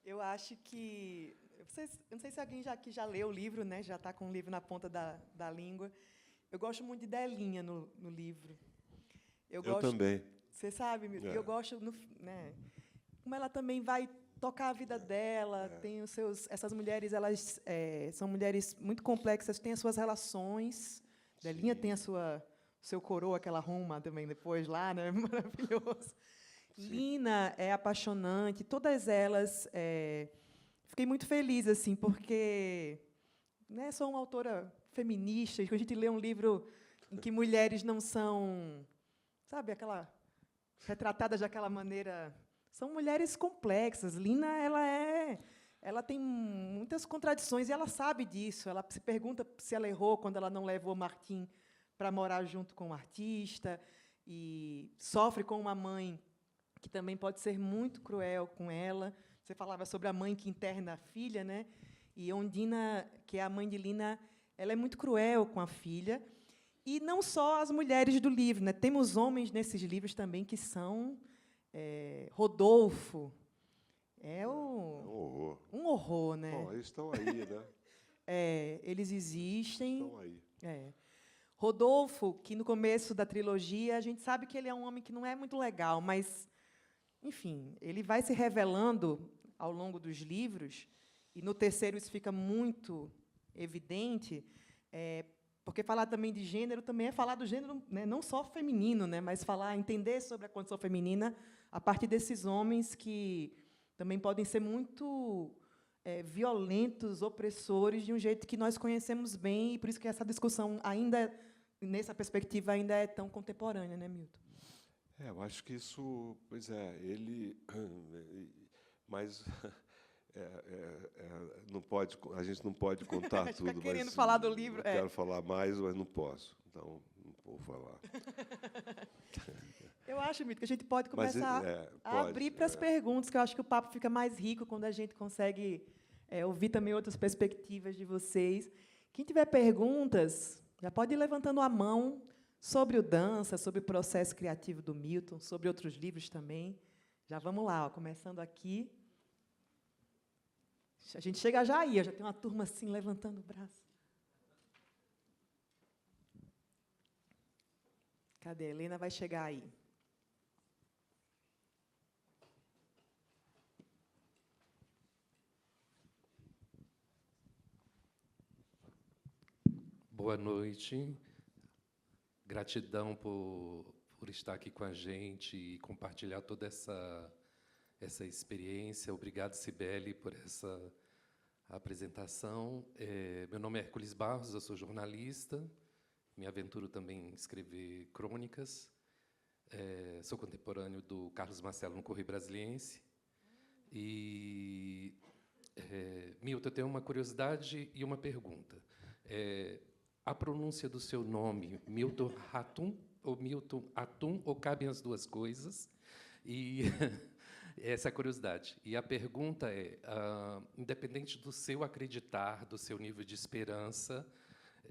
Eu acho que... Eu não sei se alguém aqui já leu o livro, né? Já está com o livro na ponta da língua. Eu gosto muito de Delinha no livro. Eu também. Você sabe, eu gosto, né, como ela também vai tocar a vida dela, tem os seus... Essas mulheres, elas são mulheres muito complexas, têm as suas relações. Delinha tem o seu coroa, que ela arruma também depois lá, né? Maravilhoso. Sim. Lina é apaixonante, todas elas... Fiquei muito feliz, assim, porque, né, sou uma autora feminista, e quando a gente lê um livro em que mulheres não são, sabe, retratadas daquela maneira. São mulheres complexas. Lina, ela tem muitas contradições, e ela sabe disso. Ela se pergunta se ela errou quando ela não levou Martim para morar junto com o artista, e sofre com uma mãe que também pode ser muito cruel com ela. Você falava sobre a mãe que interna a filha, né? E Ondina, que é a mãe de Lina, ela é muito cruel com a filha. E não só as mulheres do livro, né? Temos homens nesses livros também que são... Rodolfo é um horror, né? Bom, eles estão aí, né? Eles existem. Estão aí. Rodolfo, que no começo da trilogia a gente sabe que ele é um homem que não é muito legal, mas, enfim, ele vai se revelando ao longo dos livros, e no terceiro isso fica muito evidente, porque falar também de gênero também é falar do gênero, né, não só feminino, né, mas entender sobre a condição feminina a partir desses homens que também podem ser muito violentos, opressores, de um jeito que nós conhecemos bem, e por isso que essa discussão, ainda nessa perspectiva, ainda é tão contemporânea, né, Milton? Eu acho que isso, pois é, mas a gente não pode contar tudo. Fica querendo mas, falar do livro. Eu quero falar mais, mas não posso, então não vou falar. Eu acho, Milton, que a gente pode começar a abrir para as perguntas, que eu acho que o papo fica mais rico quando a gente consegue ouvir também outras perspectivas de vocês. Quem tiver perguntas, já pode ir levantando a mão sobre o dança, sobre o processo criativo do Milton, sobre outros livros também. Já vamos lá, começando aqui. A gente chega já aí, já tem uma turma assim levantando o braço. Cadê? A Helena vai chegar aí. Boa noite. Gratidão por estar aqui com a gente e compartilhar toda essa experiência. Obrigado, Cibele, por essa apresentação. Meu nome é Hércules Barros, eu sou jornalista. Me aventuro também em escrever crônicas. Sou contemporâneo do Carlos Marcelo no Correio Brasiliense. E, Milton, eu tenho uma curiosidade e uma pergunta. A pronúncia do seu nome, Milton Ratum ou Milton Atum, ou cabem as duas coisas? E essa é a curiosidade. E a pergunta é, independente do seu acreditar, do seu nível de esperança,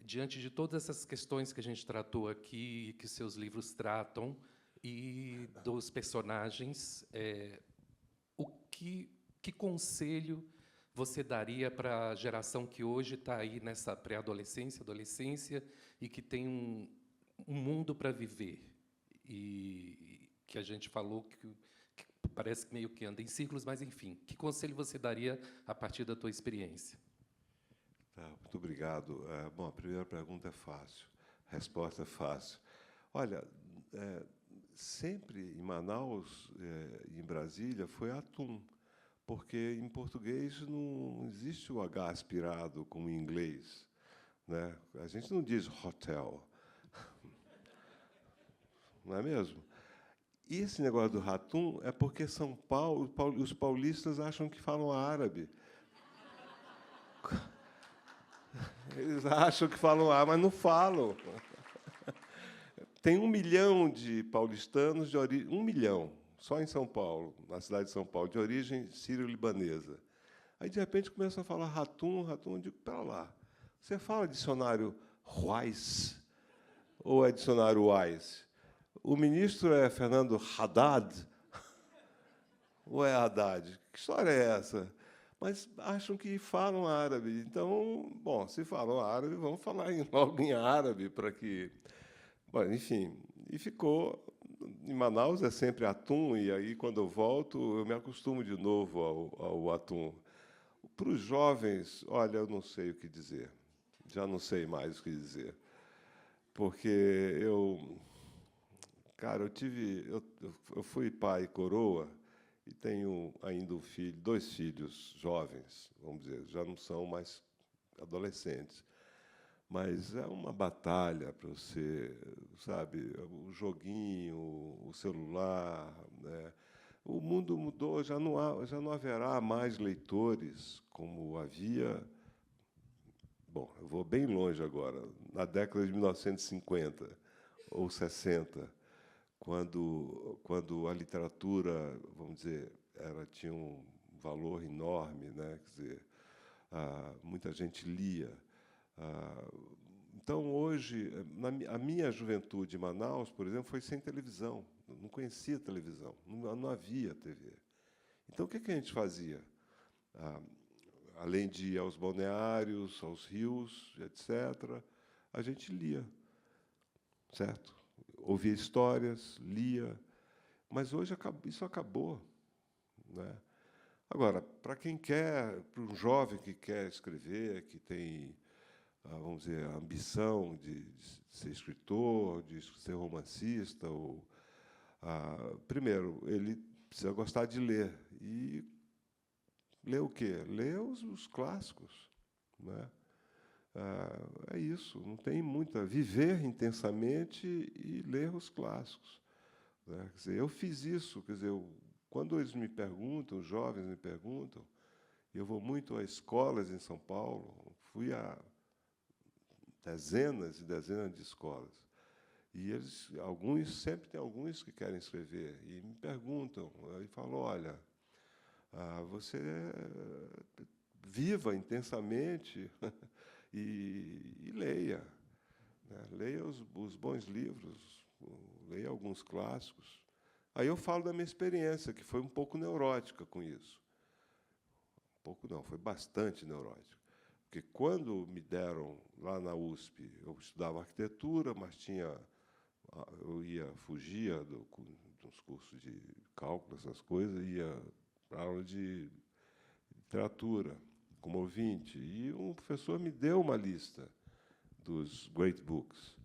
diante de todas essas questões que a gente tratou aqui, que seus livros tratam, e dos personagens, que conselho você daria para a geração que hoje está aí nessa pré-adolescência, adolescência, e que tem um mundo para viver? E que a gente falou que parece que meio que anda em círculos, mas, enfim, que conselho você daria a partir da tua experiência? Tá, muito obrigado. Bom, a primeira pergunta é fácil, a resposta é fácil. Olha, sempre em Manaus e em Brasília foi atum, porque em português não existe o H aspirado como em inglês, né? A gente não diz hotel, não é mesmo? E esse negócio do ratum é porque São Paulo, os paulistas acham que falam árabe. Eles acham que falam árabe, mas não falam. Tem 1 milhão de paulistanos de origem, 1 milhão, só em São Paulo, na cidade de São Paulo, de origem sírio-libanesa. Aí, de repente, começa a falar ratum, ratum. Eu digo, pera lá, você fala dicionário Weiss ou é dicionário Wise? O ministro é Fernando Haddad ou é Haddad? Que história é essa? Mas acham que falam árabe. Então, bom, se falam árabe, vamos falar logo em árabe para que... Bom, enfim, e ficou... Em Manaus é sempre atum, e aí, quando eu volto, eu me acostumo de novo ao atum. Para os jovens, olha, eu não sei o que dizer. Já não sei mais o que dizer. Porque cara, eu fui pai coroa e tenho ainda um filho, 2 filhos jovens, vamos dizer, já não são mais adolescentes. Mas é uma batalha para você, sabe, o joguinho, o celular, né? O mundo mudou, já não haverá mais leitores como havia. Bom, eu vou bem longe agora, na década de 1950 ou 60, quando a literatura, vamos dizer, tinha um valor enorme, né? Quer dizer, muita gente lia. Então, hoje, a minha juventude em Manaus, por exemplo, foi sem televisão. Não conhecia televisão, não havia TV. Então, o que a gente fazia? Além de ir aos balneários, aos rios, etc., a gente lia, certo? Ouvia histórias, lia. Mas hoje isso acabou, né? Agora, para quem quer, para um jovem que quer escrever, que tem, vamos dizer, a ambição de ser escritor, de ser romancista, primeiro, ele precisa gostar de ler. E ler o quê? Ler os clássicos, né? É isso, não tem muita... Viver intensamente e ler os clássicos, né? Quer dizer, eu fiz isso, quer dizer, quando eles me perguntam, os jovens me perguntam, eu vou muito a escolas em São Paulo, fui a dezenas e dezenas de escolas, e sempre tem alguns que querem escrever, e me perguntam, e falam, olha, você viva intensamente e leia, né? Leia os bons livros, leia alguns clássicos. Aí eu falo da minha experiência, que foi um pouco neurótica com isso. Um pouco não, foi bastante neurótica. Porque quando me deram, lá na USP, eu estudava arquitetura, mas fugia dos cursos de cálculo, essas coisas, ia para aula de literatura, como ouvinte. E um professor me deu uma lista dos Great Books.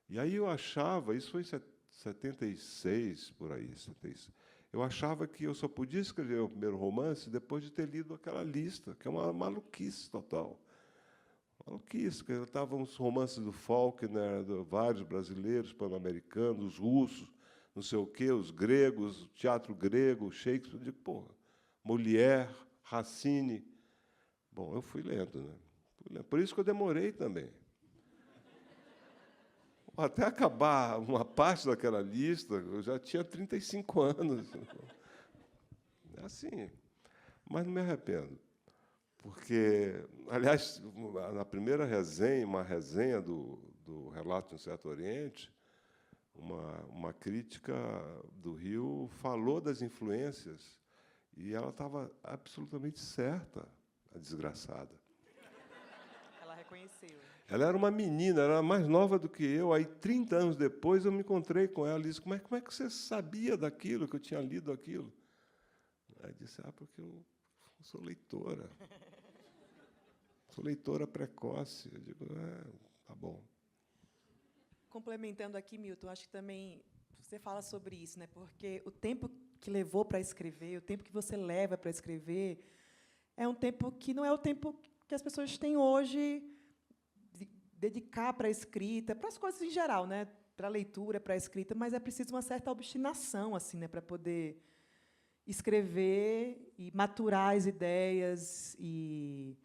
E aí eu achava, isso foi em 76, por aí, 76, eu achava que eu só podia escrever o primeiro romance depois de ter lido aquela lista, que é uma maluquice total. Maluquice, que estavam os romances do Faulkner, vários brasileiros, pan-americanos, os russos, não sei o quê, os gregos, o teatro grego, Shakespeare. Eu digo, porra, Molière, Racine. Bom, eu fui lendo, né? Por isso que eu demorei também. Até acabar uma parte daquela lista, eu já tinha 35 anos. É assim. Mas não me arrependo. Porque, aliás, na primeira resenha, uma resenha do Relato de um Certo Oriente, uma crítica do Rio falou das influências e ela estava absolutamente certa, a desgraçada. Ela reconheceu. Ela era uma menina, era mais nova do que eu. Aí, 30 anos depois, eu me encontrei com ela e disse, como é que você sabia daquilo, que eu tinha lido aquilo? Aí disse, porque eu sou leitora. Sou leitora precoce. Eu digo, tá bom. Complementando aqui, Milton, acho que também você fala sobre isso, né? Porque o tempo que levou para escrever, o tempo que você leva para escrever, é um tempo que não é o tempo que as pessoas têm hoje de dedicar para a escrita, para as coisas em geral, né? Para a leitura, para a escrita, mas é preciso uma certa obstinação, assim, né? Para poder escrever e maturar as ideias e,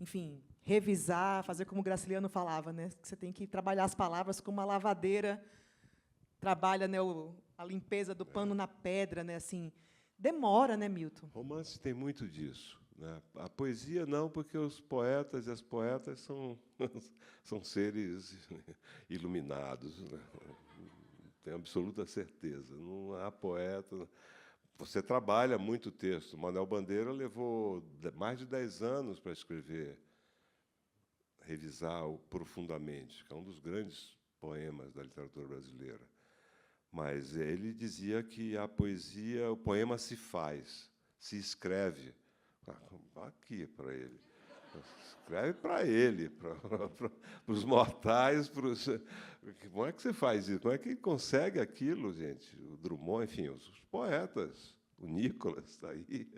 enfim, revisar, fazer como o Graciliano falava, né? Que você tem que trabalhar as palavras como uma lavadeira trabalha, né, a limpeza do pano na pedra, né? Assim, demora, né, Milton? Romance tem muito disso, né? A poesia não, porque os poetas e as poetas são seres iluminados, né? Tenho absoluta certeza. Não há poeta. Você trabalha muito texto. Manuel Bandeira levou mais de 10 anos para escrever, revisar-o profundamente, que é um dos grandes poemas da literatura brasileira. Mas ele dizia que a poesia, o poema se faz, se escreve. Aqui, para ele. Escreve para ele, para os mortais. Como é que você faz isso? Como é que ele consegue aquilo, gente? O Drummond, enfim, os poetas, o Nicolas está aí.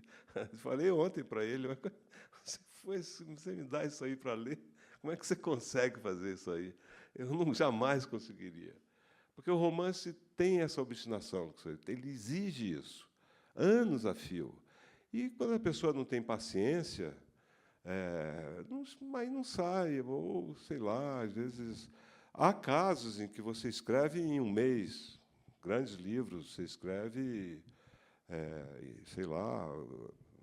Falei ontem para ele, você me dá isso aí para ler? Como é que você consegue fazer isso aí? Eu jamais conseguiria. Porque o romance tem essa obstinação, ele exige isso, anos a fio. E, quando a pessoa não tem paciência, aí não sai, ou, sei lá, às vezes... Há casos em que você escreve em um mês, grandes livros, você escreve, sei lá,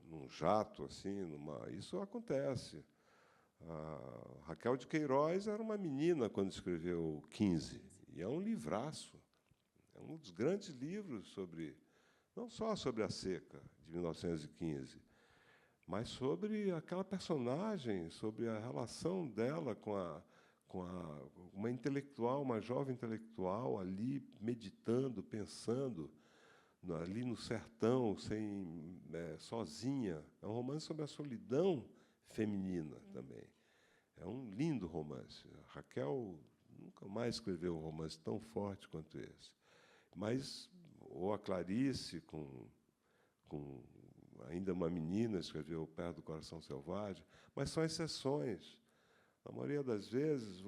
num jato, assim, isso acontece. A Raquel de Queiroz era uma menina quando escreveu 15, e é um livraço. É um dos grandes livros não só sobre a seca, de 1915, mas sobre aquela personagem, sobre a relação dela com uma intelectual, uma jovem intelectual ali meditando, pensando, ali no sertão, sozinha. É um romance sobre a solidão feminina também. É um lindo romance. A Raquel nunca mais escreveu um romance tão forte quanto esse. Mas, ou a Clarice, com ainda uma menina, escreveu Perto do Coração Selvagem, mas são exceções. Na maioria das vezes,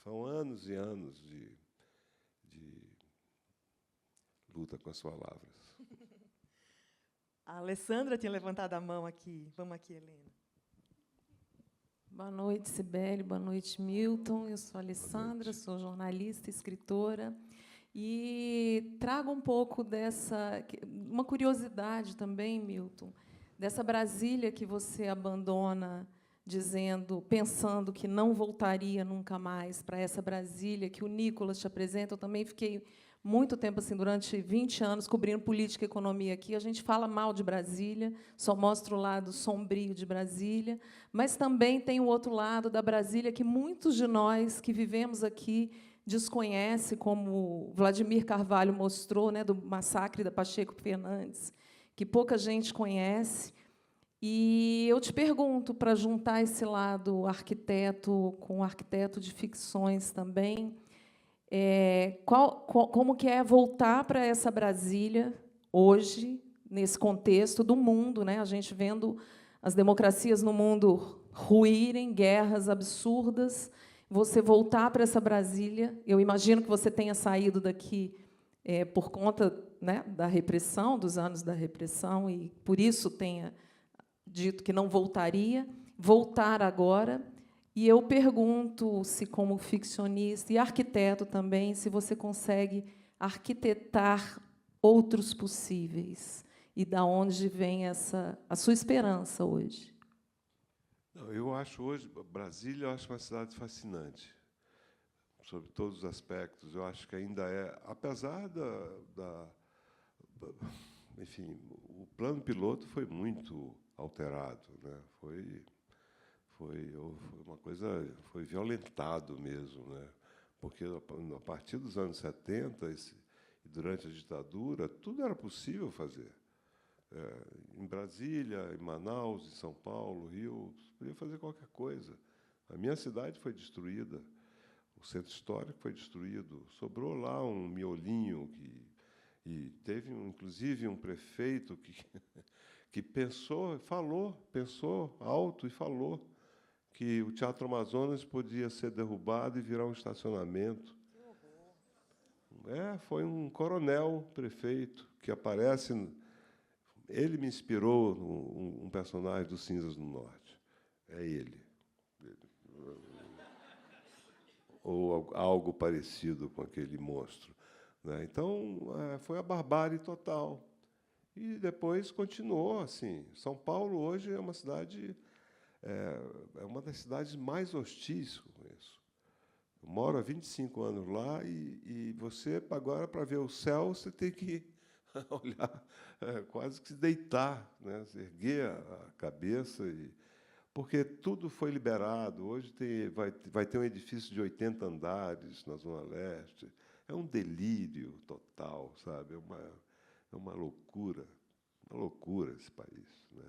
são anos e anos de luta com as palavras. A Alessandra tinha levantado a mão aqui. Vamos aqui, Helena. Boa noite, Cibele. Boa noite, Milton. Eu sou a Alessandra, sou jornalista, escritora, e trago um pouco uma curiosidade também, Milton, dessa Brasília que você abandona, pensando que não voltaria nunca mais para essa Brasília que o Nicolas te apresenta. Eu também fiquei muito tempo, assim, durante 20 anos, cobrindo política e economia aqui. A gente fala mal de Brasília, só mostra o lado sombrio de Brasília, mas também tem o outro lado da Brasília que muitos de nós que vivemos aqui desconhecem, como Vladimir Carvalho mostrou, né, do massacre da Pacheco Fernandes, que pouca gente conhece. E eu te pergunto, para juntar esse lado arquiteto com arquiteto de ficções também, como que é voltar para essa Brasília hoje, nesse contexto do mundo, né? A gente vendo as democracias no mundo ruírem, guerras absurdas, você voltar para essa Brasília. Eu imagino que você tenha saído daqui por conta, né, da repressão, dos anos da repressão, e por isso tenha dito que não voltaria, voltar agora. E eu pergunto se, como ficcionista e arquiteto também, se você consegue arquitetar outros possíveis, e da onde vem a sua esperança hoje. Não, eu acho hoje, Brasília, eu acho uma cidade fascinante, sobre todos os aspectos. Eu acho que ainda é, apesar enfim, o plano piloto foi muito alterado, né? Foi uma coisa, foi violentado mesmo, né? Porque a partir dos anos 70 e durante a ditadura, tudo era possível fazer. Em Brasília, em Manaus, em São Paulo, Rio, podia fazer qualquer coisa. A minha cidade foi destruída, o centro histórico foi destruído, sobrou lá um miolinho e teve, inclusive, um prefeito que pensou alto e falou que o Teatro Amazonas podia ser derrubado e virar um estacionamento. Foi um coronel prefeito que aparece. Ele me inspirou um personagem dos Cinzas do Norte. É ele. Ou algo parecido com aquele monstro, né? Então, foi a barbárie total. E depois continuou assim. São Paulo hoje é uma cidade, é uma das cidades mais hostis que eu conheço. Eu moro há 25 anos lá e você, agora, para ver o céu, você tem que olhar, quase que se deitar, né? Erguer a cabeça, porque tudo foi liberado. Hoje vai ter um edifício de 80 andares na Zona Leste. É um delírio total, sabe? É uma loucura esse país, né?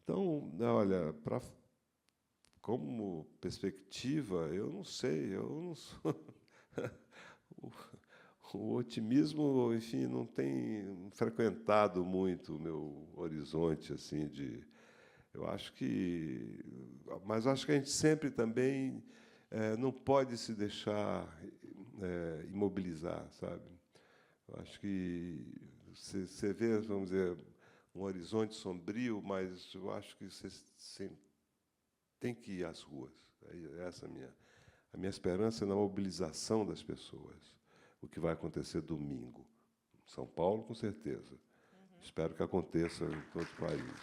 Então, olha, como perspectiva, eu não sei, eu não sou o otimismo, enfim, não tem frequentado muito o meu horizonte, assim, eu acho que, mas acho que a gente sempre também não pode se deixar imobilizar, sabe? Eu acho que você vê, vamos dizer, um horizonte sombrio, mas eu acho que você tem que ir às ruas. Essa é a minha esperança na mobilização das pessoas. O que vai acontecer domingo. Em São Paulo, com certeza. Espero que aconteça em todo o país.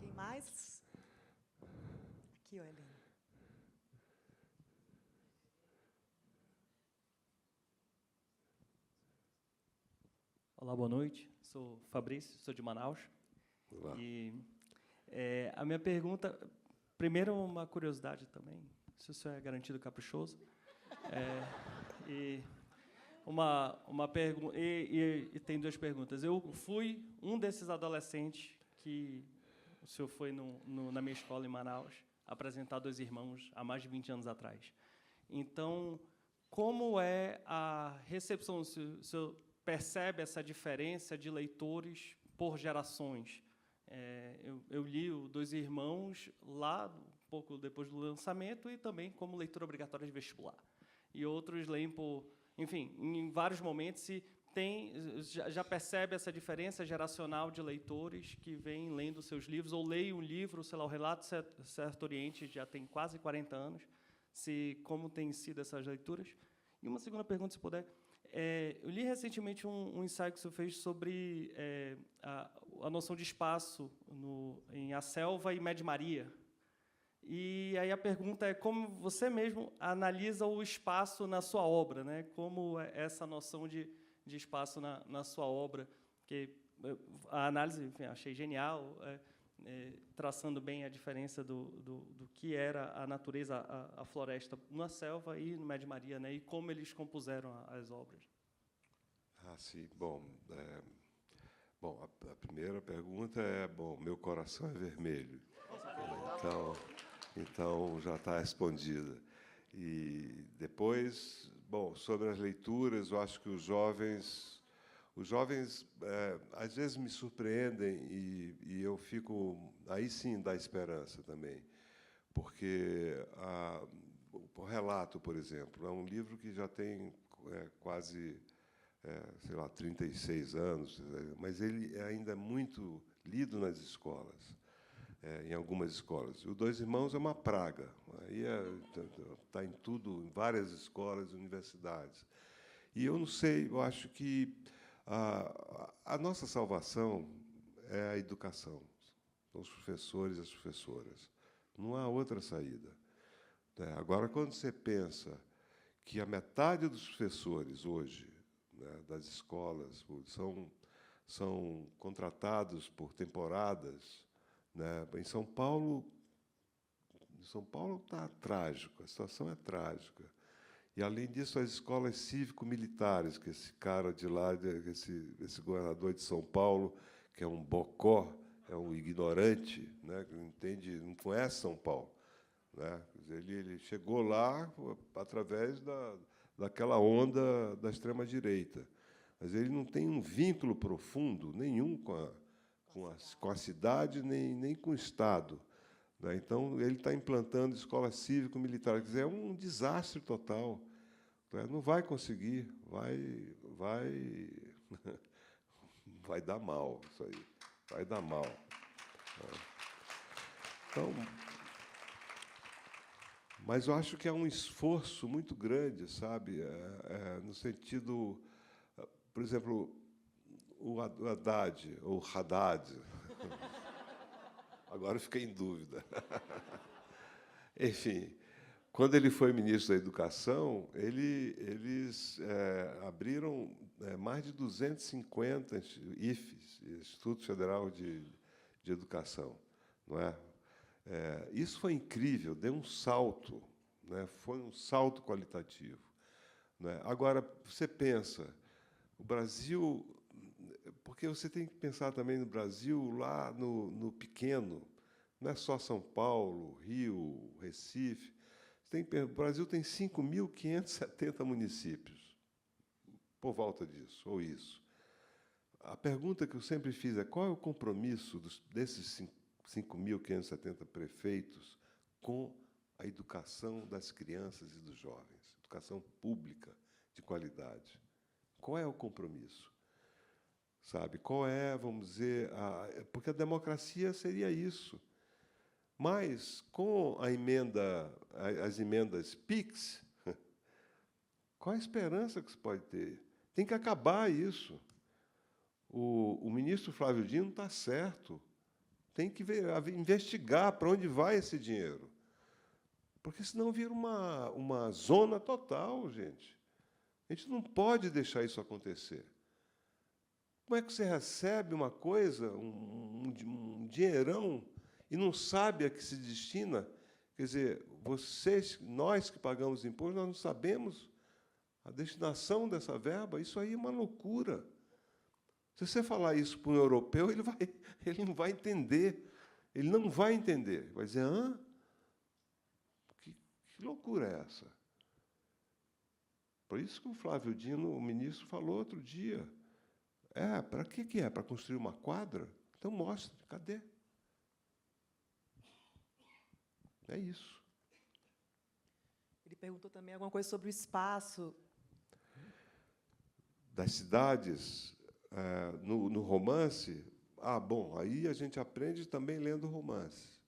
Quem mais? Aqui, ó, Helena. Olá, boa noite. Sou Fabrício, sou de Manaus. Olá. E a minha pergunta, primeiro, uma curiosidade também, se o senhor é garantido caprichoso. E uma pergunta, e tem duas perguntas. Eu fui um desses adolescentes que o senhor foi na minha escola em Manaus apresentar Dois Irmãos há mais de 20 anos atrás. Então, como é a recepção? O senhor percebe essa diferença de leitores por gerações? Eu li o Dois Irmãos lá, um pouco depois do lançamento, e também como leitura obrigatória de vestibular. E outros leem por... Enfim, em vários momentos, já percebe essa diferença geracional de leitores que vêm lendo seus livros, ou leem um livro, sei lá, o Relato Certo Oriente, já tem quase 40 anos, como têm sido essas leituras. E uma segunda pergunta, se puder. Eu li recentemente um ensaio que o senhor fez sobre a noção de espaço em A Selva e Média Maria. E aí a pergunta é como você mesmo analisa o espaço na sua obra, né? Como é essa noção de espaço na sua obra, que a análise, enfim, achei genial, traçando bem a diferença do que era a natureza, a floresta na selva e no Média Maria, né? E como eles compuseram as obras. Ah, sim. Bom, a primeira pergunta é, meu coração é vermelho. Então já está respondida. E depois, sobre as leituras, eu acho que os jovens às vezes me surpreendem e eu fico, aí sim dá esperança também, porque o Relato, por exemplo, é um livro que já tem quase, sei lá, 36 anos, mas ele ainda é muito lido nas escolas, em algumas escolas. O Dois Irmãos é uma praga, aí está em tudo, em várias escolas e universidades. E eu não sei, eu acho que a nossa salvação é a educação, são os professores e as professoras. Não há outra saída. Agora, quando você pensa que a metade dos professores hoje, das escolas, são contratados por temporadas, em São Paulo está trágico, a situação é trágica. E, além disso, as escolas cívico-militares, que esse cara de lá, esse governador de São Paulo, que é um bocó, é um ignorante, que não entende, não conhece São Paulo. Ele chegou lá através daquela onda da extrema-direita. Mas ele não tem um vínculo profundo nenhum com a cidade, nem com o Estado. Então, ele está implantando escola cívico-militar. Quer dizer, é um desastre total. Não vai conseguir, vai dar mal isso aí, vai dar mal. Então, mas eu acho que é um esforço muito grande, sabe, no sentido, por exemplo, o Haddad, ou Haddad. Agora eu fiquei em dúvida. Enfim, quando ele foi ministro da Educação, eles abriram mais de 250 IFES, Instituto Federal de Educação. Não é? Isso foi incrível, deu um salto, foi um salto qualitativo. Não é? Agora, você pensa, o Brasil... Porque você tem que pensar também no Brasil, lá no pequeno, não é só São Paulo, Rio, Recife. O Brasil tem 5.570 municípios, por volta disso, ou isso. A pergunta que eu sempre fiz é qual é o compromisso desses 5.570 prefeitos com a educação das crianças e dos jovens, educação pública de qualidade. Qual é o compromisso? Sabe? Qual é, vamos dizer, porque a democracia seria isso. Mas, com as emendas PIX, qual a esperança que se pode ter? Tem que acabar isso. O ministro Flávio Dino está certo. Tem que investigar para onde vai esse dinheiro. Porque, senão, vira uma zona total, gente. A gente não pode deixar isso acontecer. Como é que você recebe uma coisa, um dinheirão, e não sabe a que se destina? Quer dizer, nós que pagamos imposto, nós não sabemos a destinação dessa verba. Isso aí é uma loucura. Se você falar isso para um europeu, ele não vai entender. Ele não vai entender. Vai dizer, que loucura é essa? Por isso que o Flávio Dino, o ministro, falou outro dia. Para que é? Para construir uma quadra? Então mostre, cadê? É isso. Ele perguntou também alguma coisa sobre o espaço. Das cidades, no romance, aí a gente aprende também lendo romance.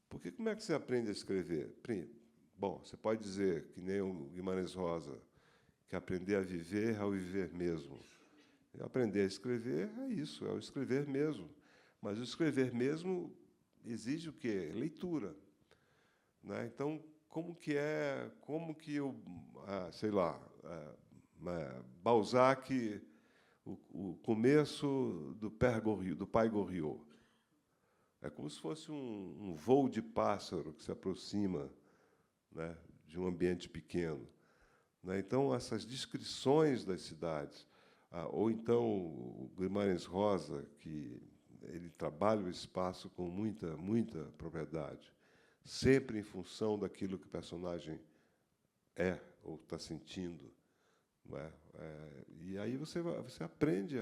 Porque como é que você aprende a escrever? Bom, você pode dizer, que nem o Guimarães Rosa, que aprender a viver é o viver mesmo. Aprender a escrever é isso, é o escrever mesmo. Mas o escrever mesmo exige o quê? Leitura. Então, como que sei lá, Balzac, o começo do Pai Goriot. É como se fosse um voo de pássaro que se aproxima, de um ambiente pequeno. Então, essas descrições das cidades, Ou então o Guimarães Rosa, que ele trabalha o espaço com muita propriedade, sempre em função daquilo que o personagem é ou está sentindo, não é? E aí você aprende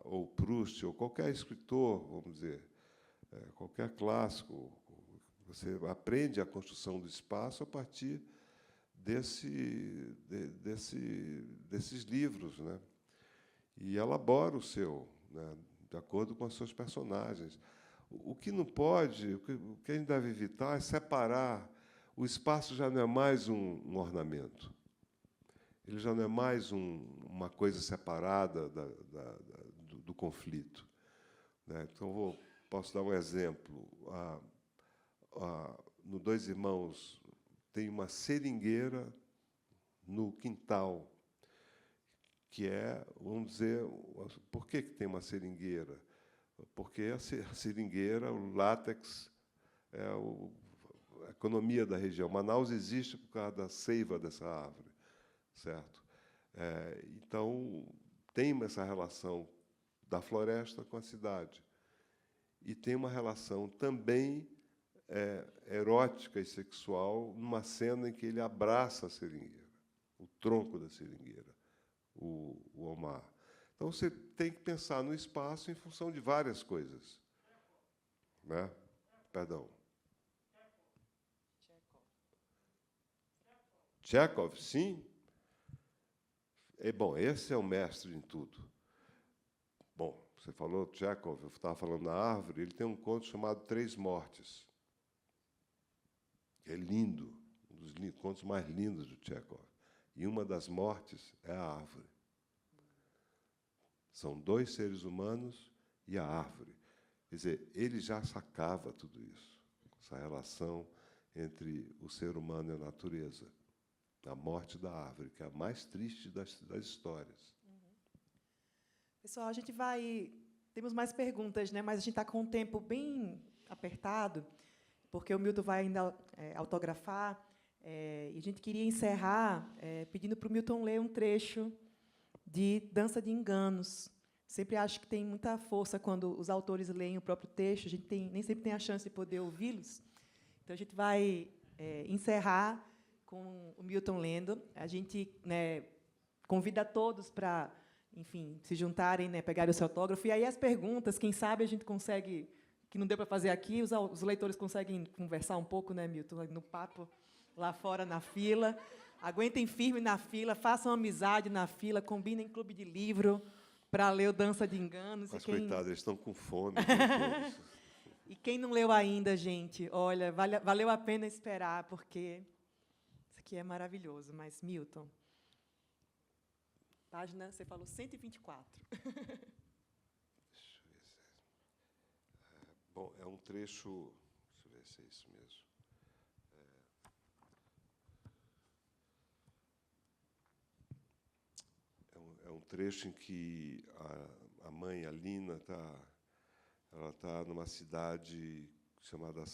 ou Proust, ou qualquer escritor, vamos dizer, qualquer clássico, você aprende a construção do espaço a partir desses livros, né? E elabora o seu, né, de acordo com os seus personagens. O que não pode, o que a gente deve evitar é separar. O espaço já não é mais um ornamento. Ele já não é mais uma coisa separada do conflito, né? Então, posso dar um exemplo. No Dois Irmãos, tem uma seringueira no quintal, que é, vamos dizer, por que tem uma seringueira? Porque a seringueira, o látex, é a economia da região. Manaus existe por causa da seiva dessa árvore, certo? Então, tem essa relação da floresta com a cidade. E tem uma relação também erótica e sexual numa cena em que ele abraça a seringueira, o tronco da seringueira, o Omar. Então, você tem que pensar no espaço em função de várias coisas, né? Perdão. Tchekhov, sim. Bom, esse é o mestre em tudo. Bom, você falou Tchekhov, eu estava falando na árvore, ele tem um conto chamado Três Mortes. É lindo, um dos contos mais lindos do Tchekhov. E uma das mortes é a árvore. São dois seres humanos e a árvore. Quer dizer, ele já sacava tudo isso, essa relação entre o ser humano e a natureza. A morte da árvore, que é a mais triste das histórias. Pessoal, a gente vai... Temos mais perguntas, né? Mas a gente está com um tempo bem apertado, porque o Milton vai ainda autografar, e a gente queria encerrar pedindo para o Milton ler um trecho de Dança de Enganos. Sempre acho que tem muita força quando os autores leem o próprio texto, a gente nem sempre tem a chance de poder ouvi-los. Então, a gente vai encerrar com o Milton lendo. A gente, né, convida todos para, enfim, se juntarem, né, pegarem o seu autógrafo. E aí as perguntas, quem sabe a gente consegue, que não deu para fazer aqui, os leitores conseguem conversar um pouco, né, Milton, no papo lá fora na fila. Aguentem firme na fila, façam amizade na fila, combinem em clube de livro para ler o Dança de Enganos. Mas, coitados, eles estão com fome. E quem não leu ainda, gente, olha, valeu a pena esperar, porque isso aqui é maravilhoso. Mas, Milton, página, você falou 124. Deixa eu ver se bom, é um trecho... Deixa eu ver se é isso mesmo. É um trecho em que a mãe, a Lina, ela está numa cidade chamada,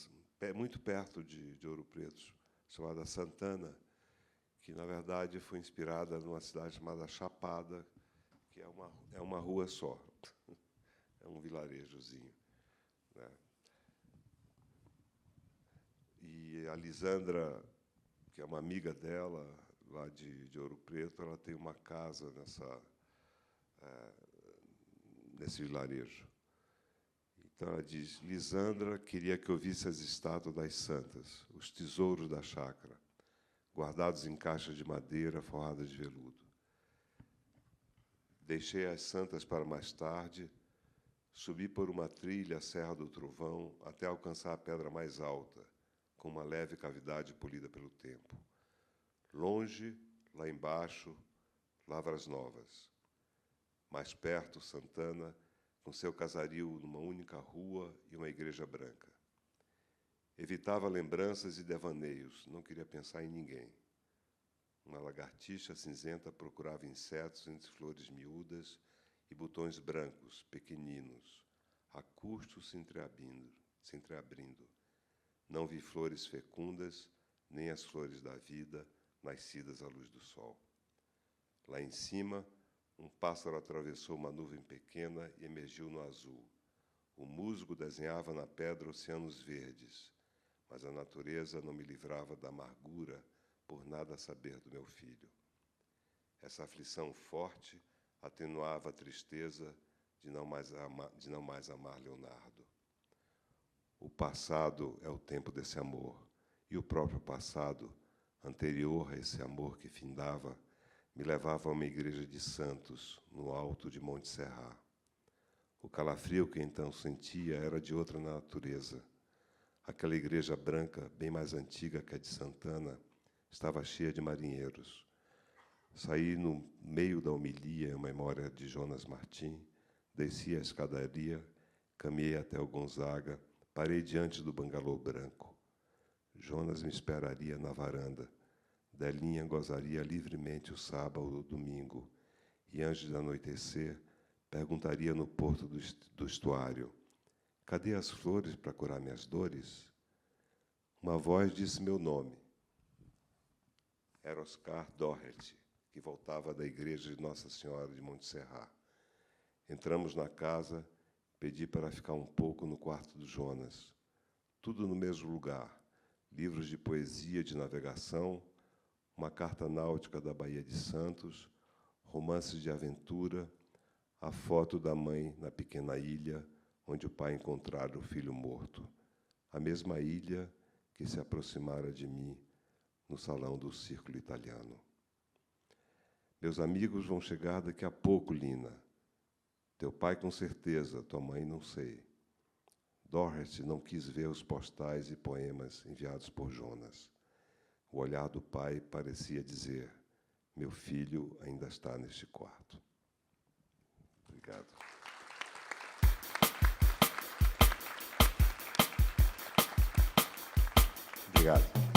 muito perto de Ouro Preto, chamada Santana, que, na verdade, foi inspirada numa cidade chamada Chapada, que é uma rua só. É um vilarejozinho, né? E a Lisandra, que é uma amiga dela, lá de Ouro Preto, ela tem uma casa nesse vilarejo. Então, ela diz, Lisandra queria que eu visse as estátuas das santas, os tesouros da chácara, guardados em caixas de madeira forradas de veludo. Deixei as santas para mais tarde, subi por uma trilha à Serra do Trovão até alcançar a pedra mais alta, com uma leve cavidade polida pelo tempo. Longe, lá embaixo, Lavras Novas. Mais perto, Santana, com seu casario numa única rua e uma igreja branca. Evitava lembranças e devaneios, não queria pensar em ninguém. Uma lagartixa cinzenta procurava insetos entre flores miúdas e botões brancos, pequeninos, a custo se entreabrindo. Não vi flores fecundas, nem as flores da vida, nascidas à luz do sol. Lá em cima, Um pássaro atravessou uma nuvem pequena e emergiu no azul. O musgo desenhava na pedra oceanos verdes, mas a natureza não me livrava da amargura por nada saber do meu filho. Essa aflição forte atenuava a tristeza de não mais amar Leonardo. O passado é o tempo desse amor, e o próprio passado, anterior a esse amor que findava, me levava a uma igreja de santos, no alto de Monte Serrat. O calafrio que então sentia era de outra natureza. Aquela igreja branca, bem mais antiga que a de Santana, estava cheia de marinheiros. Saí no meio da homilia em memória de Jonas Martim, desci a escadaria, caminhei até o Gonzaga, parei diante do bangalô branco. Jonas me esperaria na varanda. Delinha gozaria livremente o sábado ou o domingo, e antes de anoitecer, perguntaria no porto do estuário: cadê as flores para curar minhas dores? Uma voz disse meu nome. Era Oscar Doherty, que voltava da igreja de Nossa Senhora de Monte Serrat. Entramos na casa, pedi para ficar um pouco no quarto do Jonas. Tudo no mesmo lugar, livros de poesia de navegação, uma carta náutica da Baía de Santos, romances de aventura, a foto da mãe na pequena ilha onde o pai encontrara o filho morto, a mesma ilha que se aproximara de mim no salão do Círculo Italiano. Meus amigos vão chegar daqui a pouco, Lina. Teu pai com certeza, tua mãe não sei. Doherty não quis ver os postais e poemas enviados por Jonas. O olhar do pai parecia dizer: meu filho ainda está neste quarto. Obrigado. Obrigado.